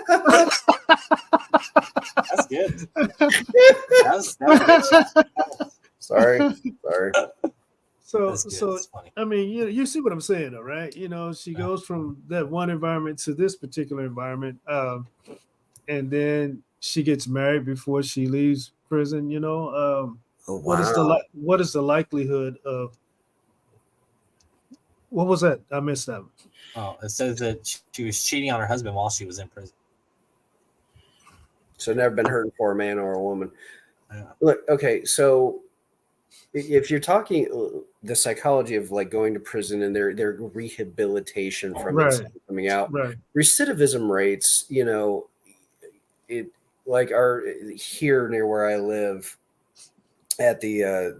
That's good. That was good. Sorry. So I mean, you see what I'm saying, though, right? She goes from that one environment to this particular environment, and then she gets married before she leaves prison. What is the likelihood of What was that? I missed that. Oh, it says that she was cheating on her husband while she was in prison. So never been hurting for a man or a woman. Yeah. Look, okay, so if you're talking the psychology of like going to prison and their rehabilitation from it coming out, recidivism rates, it like are here near where I live at the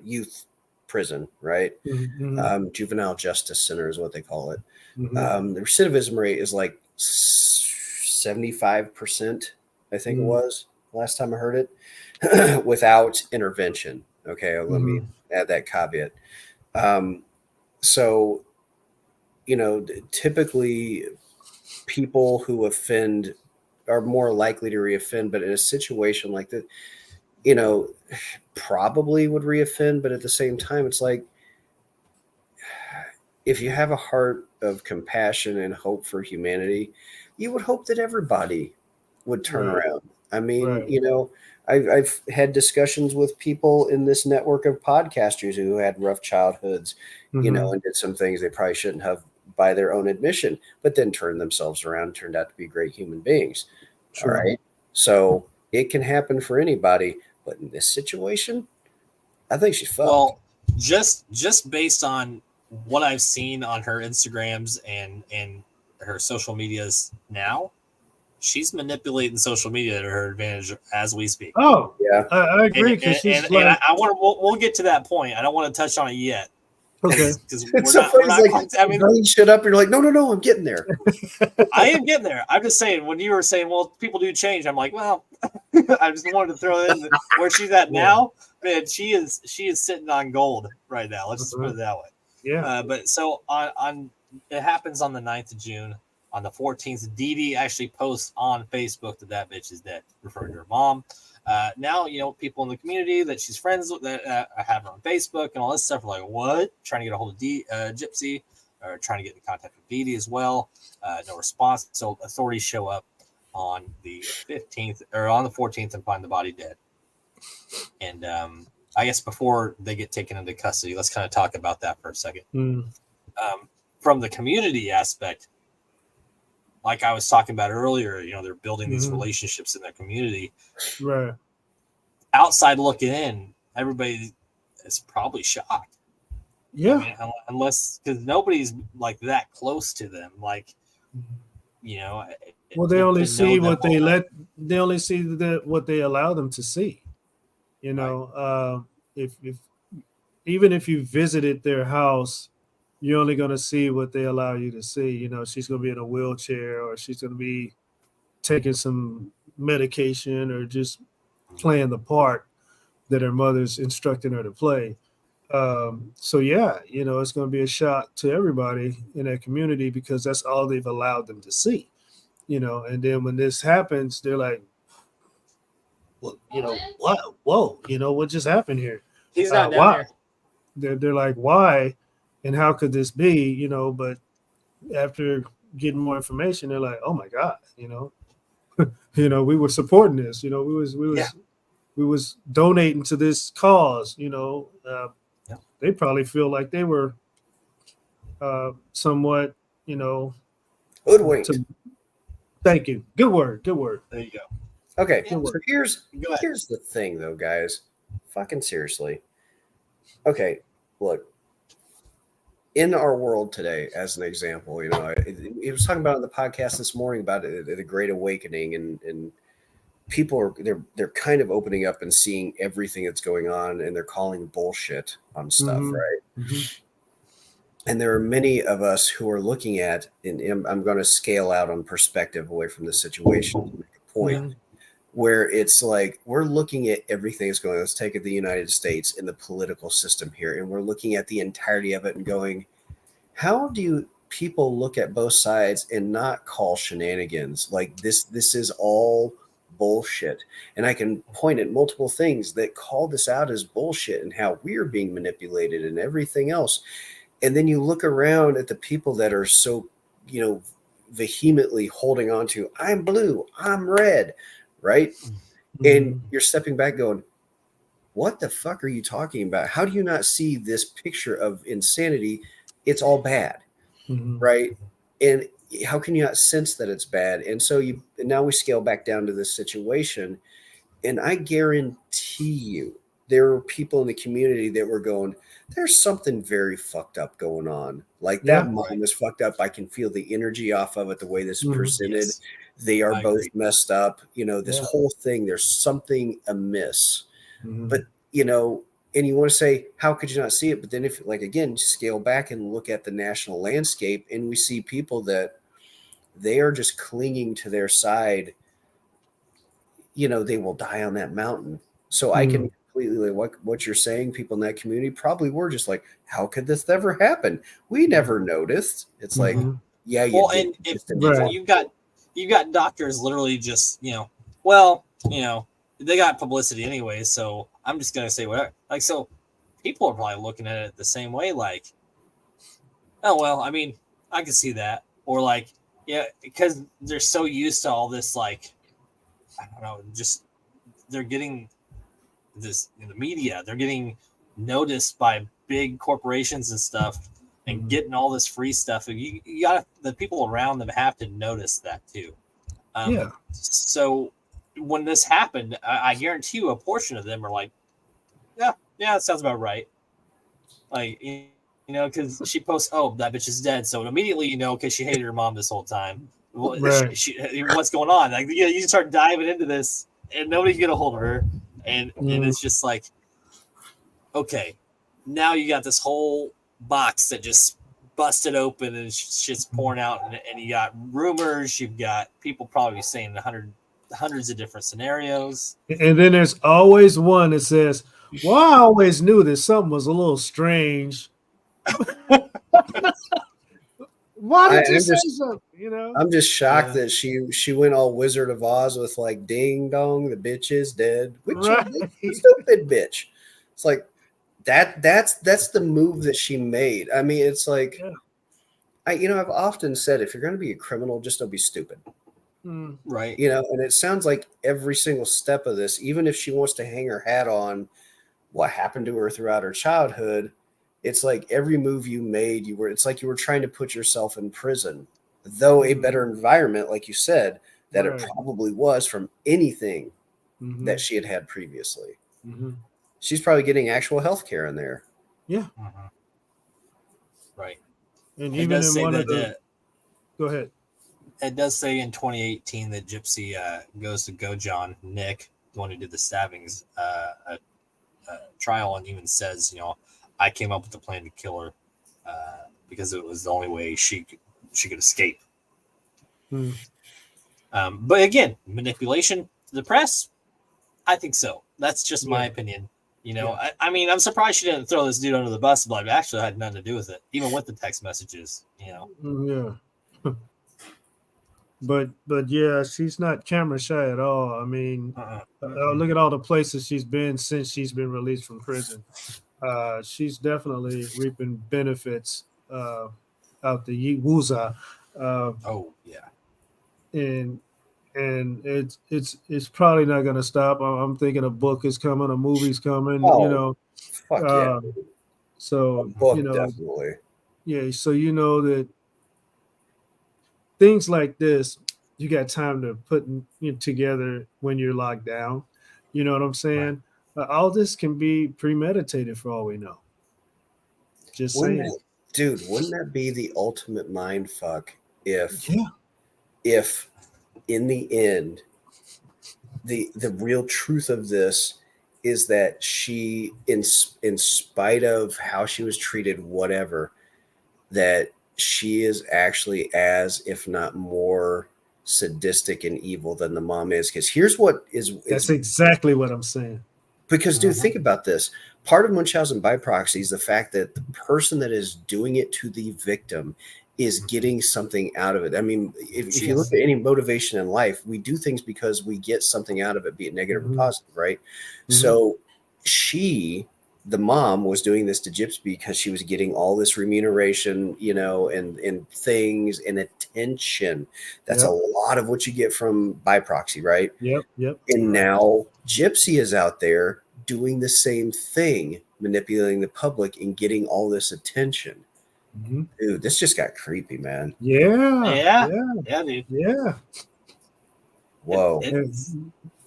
youth prison, right? Mm-hmm. Juvenile Justice Center is what they call it. Mm-hmm. The recidivism rate is like 75%, I think it was last time I heard it, without intervention. Okay, let me add that caveat. So, typically people who offend are more likely to reoffend, but in a situation like that, probably would reoffend. But at the same time, it's like, if you have a heart of compassion and hope for humanity, you would hope that everybody would turn around. I mean, I've had discussions with people in this network of podcasters who had rough childhoods, and did some things they probably shouldn't have by their own admission, but then turned themselves around and turned out to be great human beings. Sure. All right. So it can happen for anybody, but in this situation, I think she's fucked. Well, just based on what I've seen on her Instagrams and her social medias now, she's manipulating social media to her advantage as we speak. Oh, yeah, I agree. Because and I want to. We'll get to that point. I don't want to touch on it yet. Okay. Because it's so funny. I mean, you shut up. You're like, no, I'm getting there. I am getting there. I'm just saying. When you were saying, well, people do change, I'm like, well, I just wanted to throw in where she's at now. Man, she is sitting on gold right now. Let's just put it that way. Yeah. But so on it happens on the 9th of June. On the 14th, Dee Dee actually posts on Facebook that bitch is dead, referring to her mom. Now, people in the community that she's friends with that have her on Facebook and all this stuff are like, what? Trying to get a hold of Gypsy, or trying to get in contact with Dee Dee as well. No response. So authorities show up on the 15th or on the 14th and find the body dead. And I guess before they get taken into custody, let's kind of talk about that for a second. From the community aspect, like I was talking about earlier, they're building these relationships in their community. Right. Outside looking in, everybody is probably shocked. Yeah. I mean, unless because nobody's like that close to them. Like, well, they only see what they let. They only see what they allow them to see. If even if you visited their house, you're only going to see what they allow you to see. She's going to be in a wheelchair, or she's going to be taking some medication, or just playing the part that her mother's instructing her to play. So yeah, it's going to be a shock to everybody in that community because that's all they've allowed them to see. And then when this happens, they're like, well, what? Whoa, what just happened here? He's not down here. They're like, why? And how could this be? But after getting more information, they're like, oh my God, we were supporting this, we was donating to this cause, they probably feel like they were somewhat, hoodwinked. Thank you. Good word. There you go. Okay, so here's the thing though, guys. Fucking seriously. Okay, look. In our world today, as an example, he was talking about on the podcast this morning about the Great Awakening, and people are they're kind of opening up and seeing everything that's going on, and they're calling bullshit on stuff, right? And there are many of us who are looking at, and I'm going to scale out on perspective away from the situation to make a point, where it's like we're looking at everything that's going on. Let's take it the United States and the political system here, and we're looking at the entirety of it and going, how do people look at both sides and not call shenanigans? Like this is all bullshit. And I can point at multiple things that call this out as bullshit and how we're being manipulated and everything else. And then you look around at the people that are so, vehemently holding on to, I'm blue, I'm red, right? And you're stepping back going, what the fuck are you talking about? How do you not see this picture of insanity? It's all bad, right? And how can you not sense that it's bad? And so now we scale back down to this situation, and I guarantee you there were people in the community that were going, there's something very fucked up going on. Like that mom is fucked up. I can feel the energy off of it, the way this is presented. Yes. They are I both agree. messed up. You know, this whole thing, there's something amiss. But, you know, and you want to say, how could you not see it? But then if, like, again, scale back and look at the national landscape, and we see people that they are just clinging to their side, you know, they will die on that mountain. So I can completely, like what you're saying, people in that community probably were just like, how could this ever happen? We never noticed. It's like, yeah, you Well, did. and if you've got doctors literally just, you know, well, you know, they got publicity anyway, so I'm just gonna say whatever. Like, so people are probably looking at it the same way, like, oh well, I mean, I can see that. Or like, yeah, because they're so used to all this, like, I don't know, just they're getting this in the media, they're getting noticed by big corporations and stuff, and getting all this free stuff. You got the people around them have to notice that too. So when this happened, I guarantee you a portion of them are like, yeah, that sounds about right. Like, you know, because she posts, oh, that bitch is dead. So immediately, you know, because she hated her mom this whole time. Well, what's going on? Like, yeah, you start diving into this, and nobody's get a hold of her, and it's just like, okay, now you got this whole box that just busted open and shit's pouring out, and you got rumors, you've got people probably saying hundreds of different scenarios, and then there's always one that says, well, I always knew that something was a little strange. Why did you say something? You know, I'm just shocked that she went all Wizard of Oz with like, ding dong, the bitch is dead. Which stupid bitch. It's like that's the move that she made. I mean, it's like, I've often said, if you're going to be a criminal, just don't be stupid. Right. You know, and it sounds like every single step of this, even if she wants to hang her hat on what happened to her throughout her childhood, it's like every move you made, it's like you were trying to put yourself in prison, though a better environment, like you said, that it probably was from anything that she had previously. She's probably getting actual health care in there. Yeah. Right. And even in one of the, go ahead. It does say in 2018 that Gypsy goes to Gojon, Nick, the one who did the stabbings, a trial, and even says, you know, I came up with the plan to kill her because it was the only way she could escape. But again, manipulation to the press, I think so. That's just my opinion. You know, I mean, I'm surprised she didn't throw this dude under the bus, but actually had nothing to do with it, even with the text messages, you know. But yeah, she's not camera shy at all. I mean, look at all the places she's been since she's been released from prison. She's definitely reaping benefits out the Wuza. And it's probably not going to stop. I'm thinking a book is coming, a movie's coming. You know, so book, you know, definitely. Yeah, so you know that things like this, you got time to put together when you're locked down. You know what I'm saying? All this can be premeditated for all we know. Just saying. Dude, wouldn't that be the ultimate mind fuck if in the end the real truth of this is that she, in spite of how she was treated, whatever, that she is actually as, if not more, sadistic and evil than the mom is. Because here's what that's exactly what I'm saying. Because, dude, think about this. Part of Munchausen by proxy is the fact that the person that is doing it to the victim is getting something out of it. I mean, if you look at any motivation in life, we do things because we get something out of it, be it negative or positive, right? So the mom was doing this to Gypsy because she was getting all this remuneration, you know, and things and attention. That's a lot of what you get from by proxy, right? Yep. And now Gypsy is out there doing the same thing, manipulating the public and getting all this attention. Mm-hmm. Dude, this just got creepy, man. Yeah, dude. Yeah. Whoa.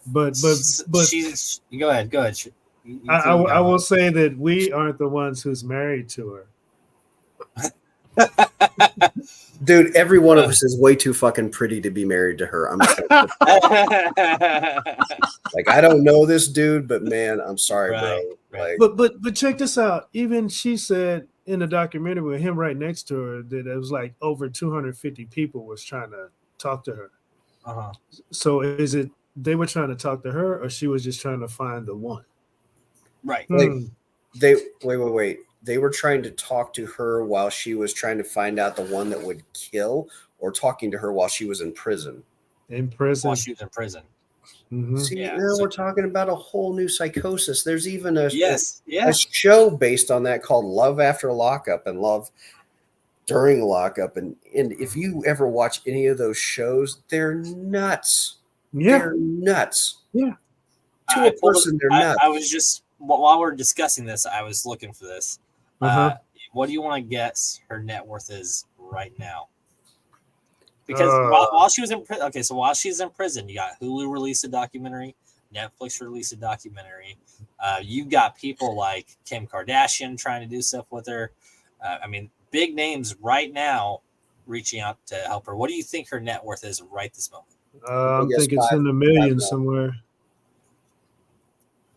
But she's go ahead. I will say that we aren't the ones who's married to her. Dude, every one of us is way too fucking pretty to be married to her. I'm like, I don't know this dude, but man, I'm sorry, bro. Right. Like, But check this out. Even she said in the documentary with him right next to her that it was like over 250 people was trying to talk to her. Uh-huh. So is it they were trying to talk to her, or she was just trying to find the one? Right. wait. They were trying to talk to her while she was trying to find out the one that would kill, or talking to her while she was in prison. In prison. While she was in prison. Mm-hmm. See, now we're talking about a whole new psychosis. There's even a show based on that called Love After Lockup and Love During Lockup. And if you ever watch any of those shows, they're nuts. Yeah. They're nuts. Yeah. To a person, they're nuts. I was just, while we're discussing this, I was looking for this. What do you want to guess her net worth is right now? Because while she was in prison, okay, so while she's in prison, you got Hulu release a documentary, Netflix release a documentary. You've got people like Kim Kardashian trying to do stuff with her. I mean, big names right now reaching out to help her. What do you think her net worth is right this moment? I think it's in the millions somewhere.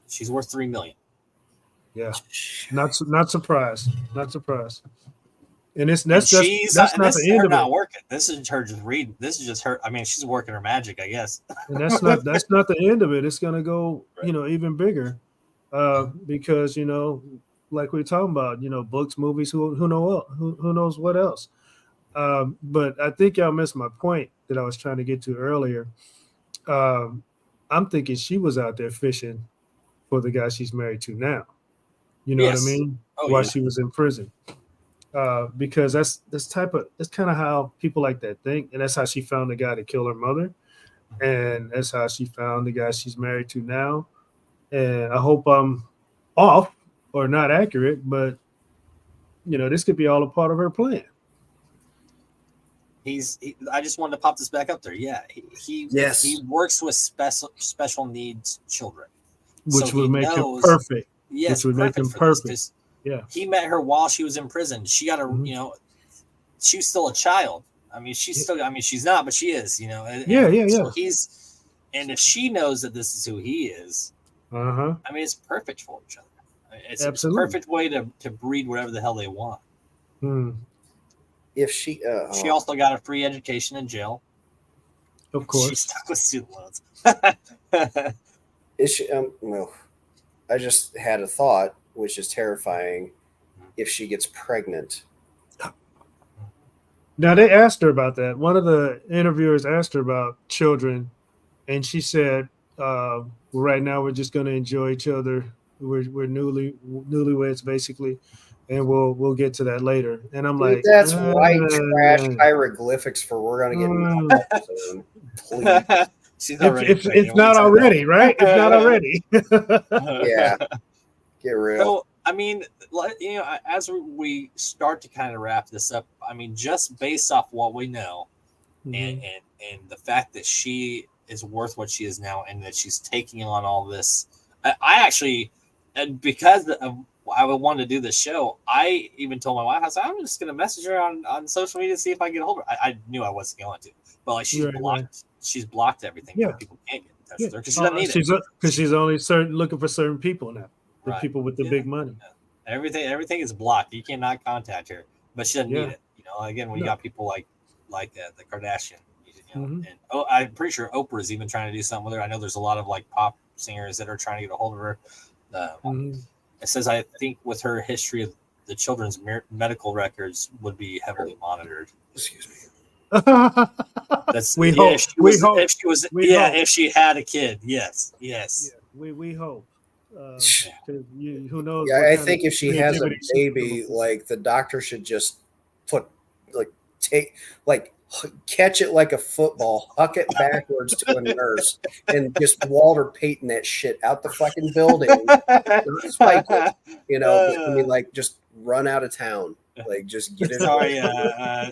She's worth $3 million. Yeah, not surprised. Not surprised. And that's not the end of it. Not working. This is her just reading. This is just her. I mean, she's working her magic, I guess. And that's not the end of it. It's gonna go, even bigger, because like we were talking about, books, movies. Who knows what else? But I think y'all missed my point that I was trying to get to earlier. I'm thinking she was out there fishing for the guy she's married to now. You know what I mean? While she was in prison. Because that's kind of how people like that think. And that's how she found the guy to kill her mother. And that's how she found the guy she's married to now. And I hope I'm off or not accurate, but this could be all a part of her plan. I just wanted to pop this back up there. Yeah. He works with special needs children. Which would make him perfect. Yes, which would make him perfect. Yeah, he met her while she was in prison. She got a, she was still a child. I mean, she's not, but she is. So and if she knows that this is who he is, I mean, it's perfect for each other. It's a perfect way to breed whatever the hell they want. If she also got a free education in jail. Of course, she's stuck with student loans. Is she? Well, I just had a thought, which is terrifying. If she gets pregnant. Now, they asked her about that. One of the interviewers asked her about children, and she said, well, right now we're just going to enjoy each other. We're newlyweds, basically, and we'll get to that later. And I'm like, that's white trash hieroglyphics for we're going to get soon. Please. If not already, right? If not already. Yeah. Get real. So, I mean, as we start to kind of wrap this up, I mean, just based off what we know, and the fact that she is worth what she is now, and that she's taking on all this, I actually, and because I wanted to do this show, I even told my wife, I said, I'm just going to message her on social media to see if I can get a hold of her. I knew I wasn't going to, but like she's blocked. Right. She's blocked everything. Yeah. People can't get in touch with her because she doesn't need it. Because she's only looking for certain people now. The people with the big money. Yeah. Everything is blocked. You cannot contact her, but she doesn't need it. Again, when you got people like the Kardashian, and I'm pretty sure Oprah is even trying to do something with her. I know there's a lot of like pop singers that are trying to get a hold of her. It says, I think with her history of the children's medical records would be heavily monitored. Excuse me. That's if she had a kid, yes. Yeah, we hope. Who knows? Yeah, I think if she has a baby, like the doctor should just catch it like a football, huck it backwards to a nurse, and just Walter Payton that shit out the fucking building. Not spike it, but I mean, like, just run out of town. Like, just get it. Sorry,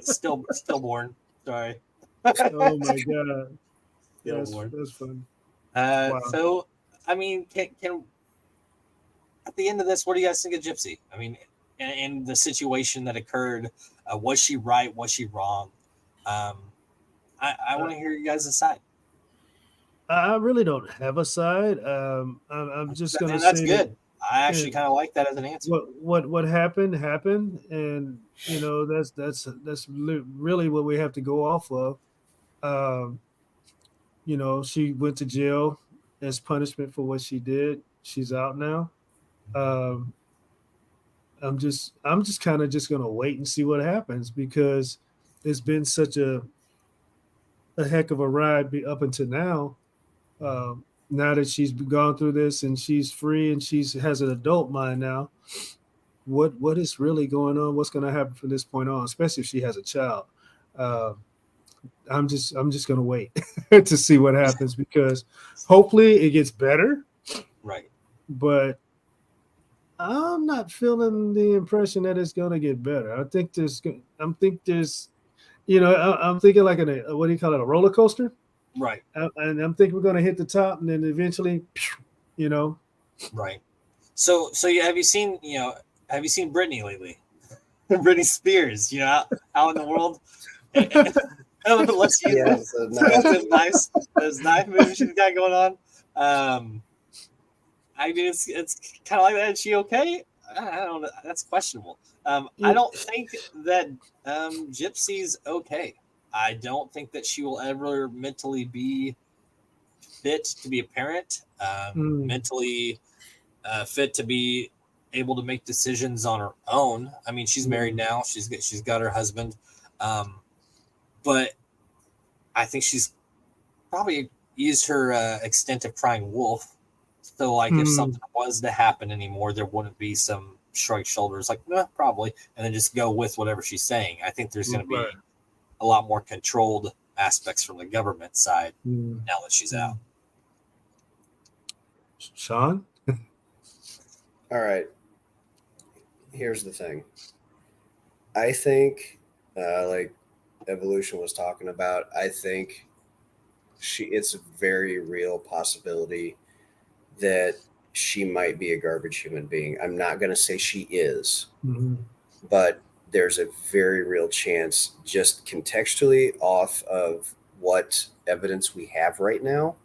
stillborn. Sorry. Oh my god. Stillborn. That's fun. Wow. So, I mean, can at the end of this, what do you guys think of Gypsy? I mean, in the situation that occurred, was she right? Was she wrong? I want to hear you guys' side. I really don't have a side. I'm just gonna that's say good. I actually kind of like that as an answer. What happened, and that's really what we have to go off of. She went to jail as punishment for what she did. She's out now. I'm just kind of just gonna wait and see what happens, because it's been such a heck of a ride up until now. Now that she's gone through this and she's free and she has an adult mind now, what is really going on? What's going to happen from this point on? Especially if she has a child. I'm just going to wait to see what happens, because hopefully it gets better. Right. But I'm not feeling the impression that it's going to get better. I'm thinking like what do you call it? A roller coaster. Right. And I'm thinking we're going to hit the top and then eventually, Right. So have you seen Britney lately? Britney Spears, out in the world. Let's use those knife moves she's got going on. I mean, it's kind of like that. Is she okay? I don't know. That's questionable. I don't think that Gypsy's okay. I don't think that she will ever mentally be fit to be a parent, mentally fit to be able to make decisions on her own. I mean, she's married now. She's got her husband. But I think she's probably used her extent of crying wolf. So, like, if something was to happen anymore, there wouldn't be some shrugged shoulders, like, probably, and then just go with whatever she's saying. I think there's going to be a lot more controlled aspects from the government side now that she's out. Sean? All right. Here's the thing. I think, like Ev.O.Lution was talking about, I think it's a very real possibility that she might be a garbage human being. I'm not going to say she is, but there's a very real chance, just contextually off of what evidence we have right now.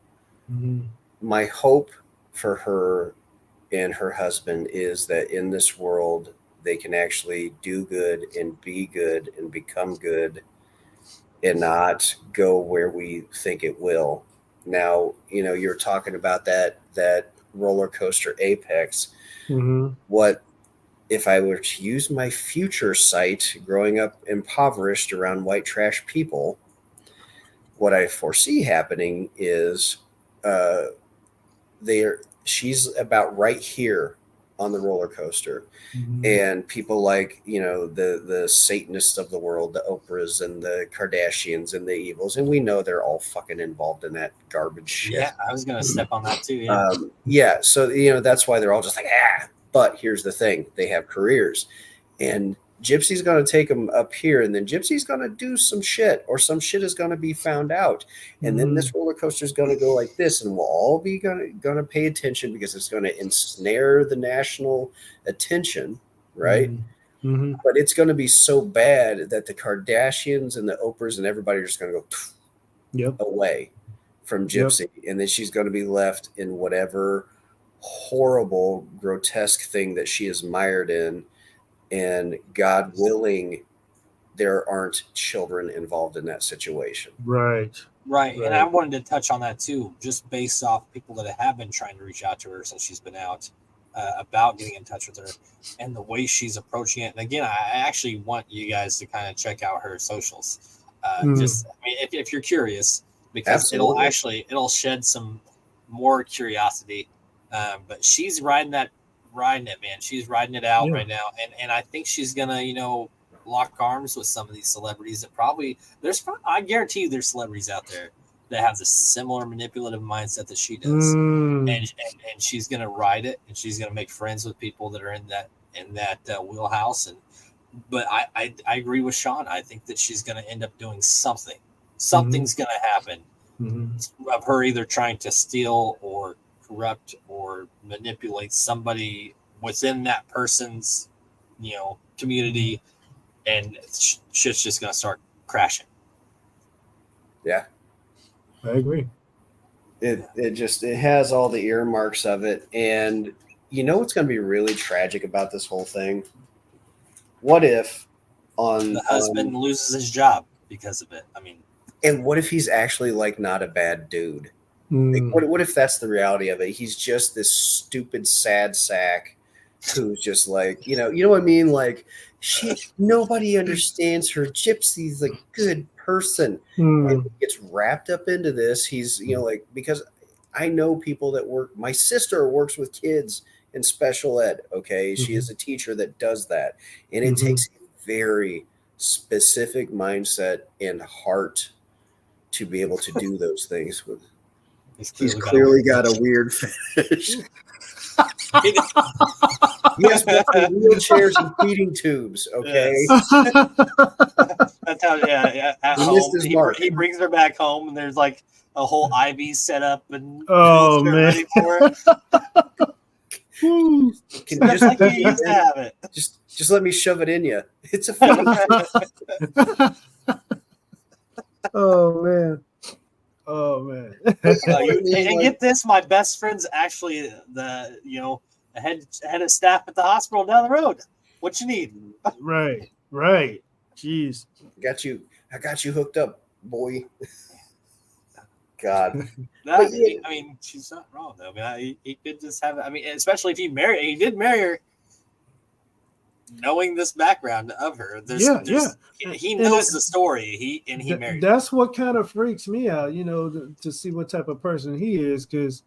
My hope for her and her husband is that in this world, they can actually do good and be good and become good and not go where we think it will. Now, you're talking about that roller coaster apex. What if I were to use my future sight, growing up impoverished around white trash people, what I foresee happening is she's about right here on the roller coaster. And people like, the Satanists of the world, the Oprahs and the Kardashians and the evils, and we know they're all fucking involved in that garbage shit. Yeah, I was going to step on that too. So, that's why they're all just like, but here's the thing. They have careers, and Gypsy's going to take them up here, and then Gypsy's going to do some shit, or some shit is going to be found out. And then this roller coaster is going to go like this, and we'll all be going to pay attention, because it's going to ensnare the national attention, right? But it's going to be so bad that the Kardashians and the Oprahs and everybody are just going to go away from Gypsy. And then she's going to be left in whatever horrible, grotesque thing that she is mired in. And God willing, there aren't children involved in that situation. Right. And I wanted to touch on that too, just based off people that have been trying to reach out to her since she's been out, about getting in touch with her and the way she's approaching it. And again, I actually want you guys to kind of check out her socials. If you're curious, because it'll shed some more curiosity. But she's riding it, man. She's riding it out right now. And I think she's gonna, lock arms with some of these celebrities that I guarantee you there's celebrities out there that have the similar manipulative mindset that she does. And she's going to ride it, and she's going to make friends with people that are in that wheelhouse. But I agree with Sean. I think that she's going to end up doing something. Something's going to happen of her either trying to steal or corrupt or manipulate somebody within that person's, community, and shit's just going to start crashing. Yeah. I agree. It has all the earmarks of it. And you know what's going to be really tragic about this whole thing? What if the husband loses his job because of it? I mean, and what if he's actually like not a bad dude? Like, what if that's the reality of it? He's just this stupid sad sack who's just like, you know what I mean? Like, nobody understands her. Gypsy's a good person. And he gets wrapped up into this. He's, like, because I know people that work. My sister works with kids in special ed. Okay, she is a teacher that does that, and it takes a very specific mindset and heart to be able to do those things with. He's clearly got a weird fetish. Yes, but wheelchairs and feeding tubes. Okay, yes. That's how. Yeah. At home, he brings her back home, and there's like a whole IV set up and ready for it. Can you just like you used to have it? Just let me shove it in you. It's a fetish. Oh man. And get this, my best friend's actually the head of staff at the hospital down the road. What you need? Right. Jeez. I got you hooked up, boy. God. I mean, she's not wrong though. I mean, he could just have. I mean, especially if he did marry her, knowing this background of her. He knows the story. He married. That's what kind of freaks me out, to see what type of person he is. Because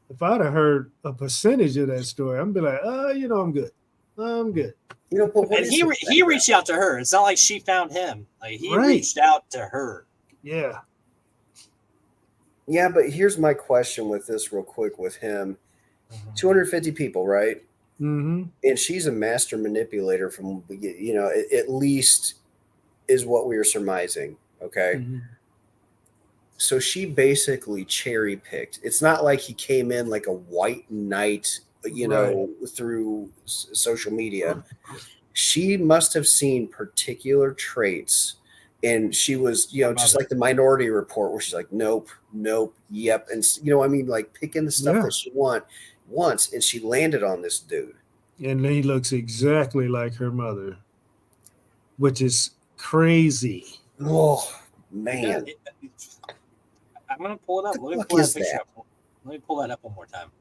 if I'd have heard a percentage of that story, I'd be like, I'm good. I'm good. And he reached out to her. It's not like she found him. Like he reached out to her. Yeah. Yeah, but here's my question with this real quick with him. 250 people, right? Mm-hmm. And she's a master manipulator from, at least is what we were surmising. Okay. Mm-hmm. So she basically cherry picked. It's not like he came in like a white knight, through social media. She must have seen particular traits. And she was, just like the Minority Report, where she's like, nope, yep. And, like picking the stuff that she wants. And she landed on this dude. And he looks exactly like her mother, which is crazy. Oh, man. I'm going to pull it up. Let me pull that picture up. Let me pull that up one more time.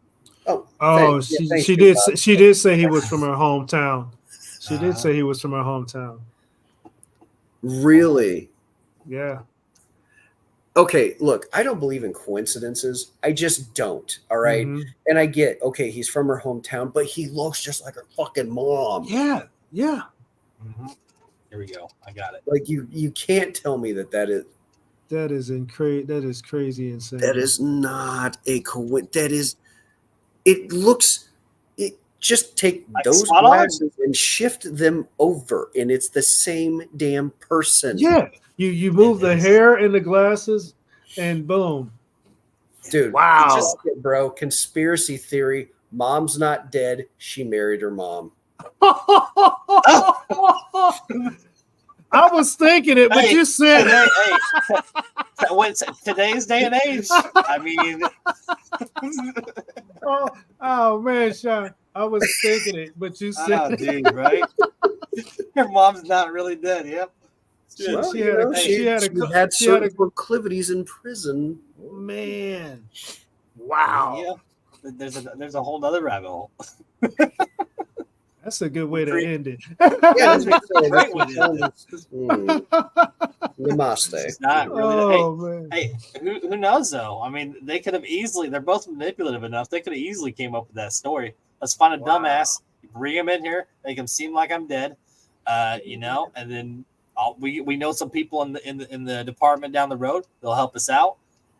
Oh, she did say he was from her hometown. She did say he was from her hometown. Really? Yeah. Okay, look, I don't believe in coincidences. I just don't. All right. Mm-hmm. And I get, okay, he's from her hometown, but he looks just like her fucking mom. Yeah. Mm-hmm. Here we go. I got it. Like you can't tell me that is. That is crazy insane. That is not a coincidence. Just take like those glasses and shift them over, and it's the same damn person. Yeah, you move the hair and the glasses, and boom, dude! Wow, bro, conspiracy theory. Mom's not dead. She married her mom. I was thinking it, but you said it. What's today's day and age? I mean, oh man, Sean. I was thinking it, but you said, dude, right? Your mom's not really dead. Yep. She had certain proclivities in prison. Man, wow. Yeah, there's a whole other rabbit hole. That's a good way to end it. Yeah, that's a great way to end it. Namaste. Not really. Hey, who knows though? I mean, they could have easily. They're both manipulative enough. They could have easily came up with that story. Let's find a dumbass, bring him in here, make him seem like I'm dead. and then we know some people in the department down the road. They'll help us out,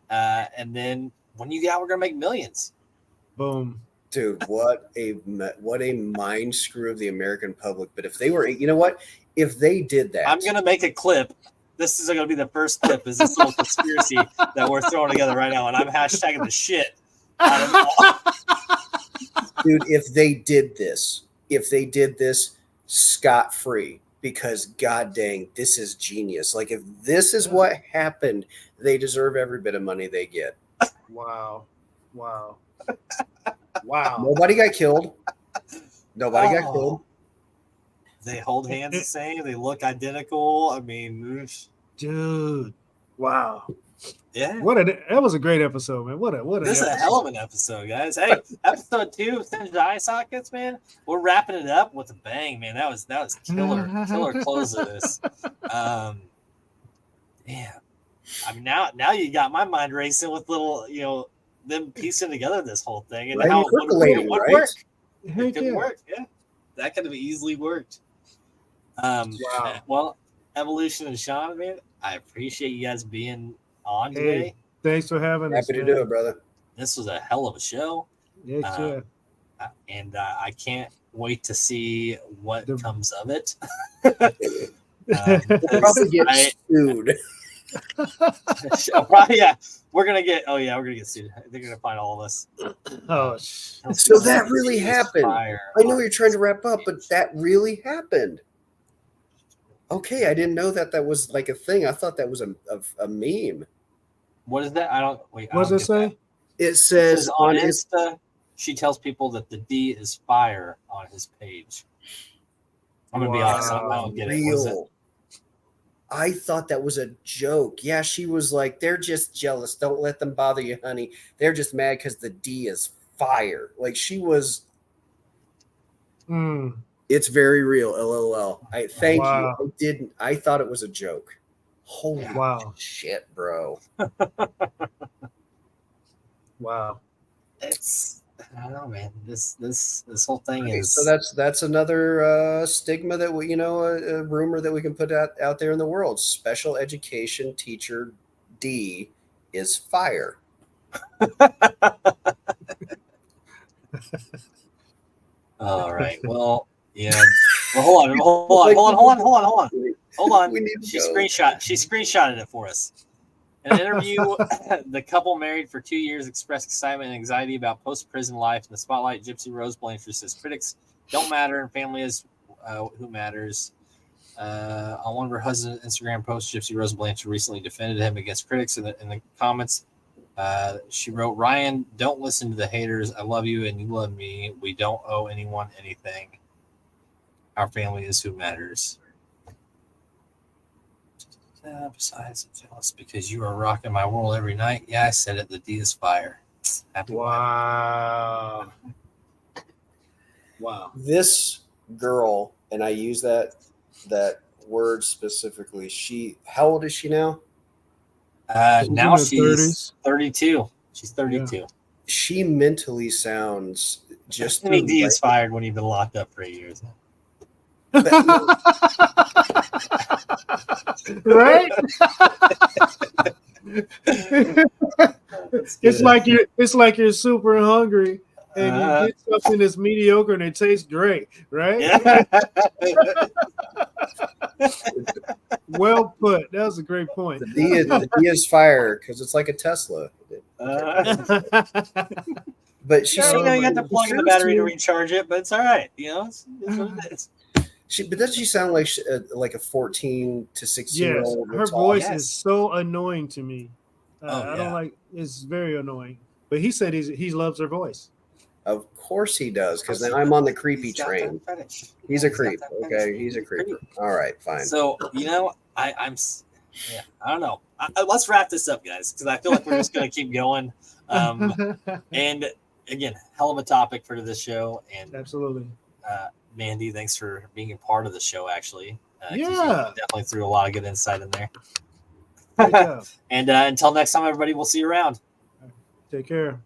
and then when you get out, we're gonna make millions. Boom. Dude, what a mind screw of the American public. But if they were, you know what? If they did that, I'm gonna make a clip. This is gonna be the first clip. Is this little conspiracy that we're throwing together right now, and I'm hashtagging the shit out of all. Dude, if they did this scot free, because god dang, this is genius. Like, if this is what happened, they deserve every bit of money they get. Wow. Nobody got killed. Nobody got killed. They hold hands the same. They look identical. I mean, dude. Wow. Yeah. That was a great episode, man. This is a hell of an episode, guys. Hey, episode 2 of Send Eye Sockets, man. We're wrapping it up with a bang, man. That was killer close of this. Yeah. I mean, now you got my mind racing with little, them piecing together this whole thing and right? how it would work. It could work, yeah. That could have easily worked. Wow. Well, Ev.O.Lution and Sean, man, I appreciate you guys being on today. Thanks for having us. Happy to do it, brother. This was a hell of a show. Yeah. And I can't wait to see what comes of it. We'll probably get sued. Probably, yeah. We're gonna get sued. They're gonna find all of us. Oh, so that really happened. I know you're trying to wrap up, but that really happened. Okay, I didn't know that was like a thing. I thought that was a meme. What is that? I don't. Wait. What does it say? That. It says on Insta. She tells people that the D is fire on his page. I'm gonna be honest. I don't get it. What is it? I thought that was a joke. Yeah, she was like, they're just jealous. Don't let them bother you, honey. They're just mad because the D is fire. Like, she was. It's very real. LOL. I thank you. I thought it was a joke. Holy shit, bro. Wow. I don't know, man. This whole thing is so that's another stigma that we, a rumor that we can put out there in the world. Special education teacher D is fire. All right. Well, yeah. Well, hold on. She screenshotted it for us. In an interview, the couple married for 2 years expressed excitement and anxiety about post-prison life in the spotlight. Gypsy Rose Blanchard says critics don't matter and family is who matters. On one of her husband's Instagram posts, Gypsy Rose Blanchard recently defended him against critics. In the comments, she wrote, "Ryan, don't listen to the haters. I love you and you love me. We don't owe anyone anything. Our family is who matters." Besides, I'm jealous because you are rocking my world every night. Yeah, I said it. The D is fire. Happy wow. This girl, and I use that word specifically. How old is she now? Now she's 32. She's 32. Yeah. She mentally sounds just. D is fired when you've been locked up for 8 years. Right? It's like you're super hungry and you get something that's mediocre and it tastes great, right? Yeah. Well put. That was a great point. The D is fire because it's like a Tesla. But she, you have to plug in the battery to recharge it, but it's all right. It's what it is. But doesn't she sound like a 14 to 16-year-old? Yes, her voice is so annoying to me. I don't like. It's very annoying. But he said he loves her voice. Of course he does, because then I'm on the creepy train. He's a creep. Okay, he's a creeper. All right, fine. So I don't know. Let's wrap this up, guys, because I feel like we're just going to keep going. And again, hell of a topic for this show. And absolutely. Mandy, thanks for being a part of the show, actually. Definitely threw a lot of good insight in there. And until next time, everybody, we'll see you around. Take care.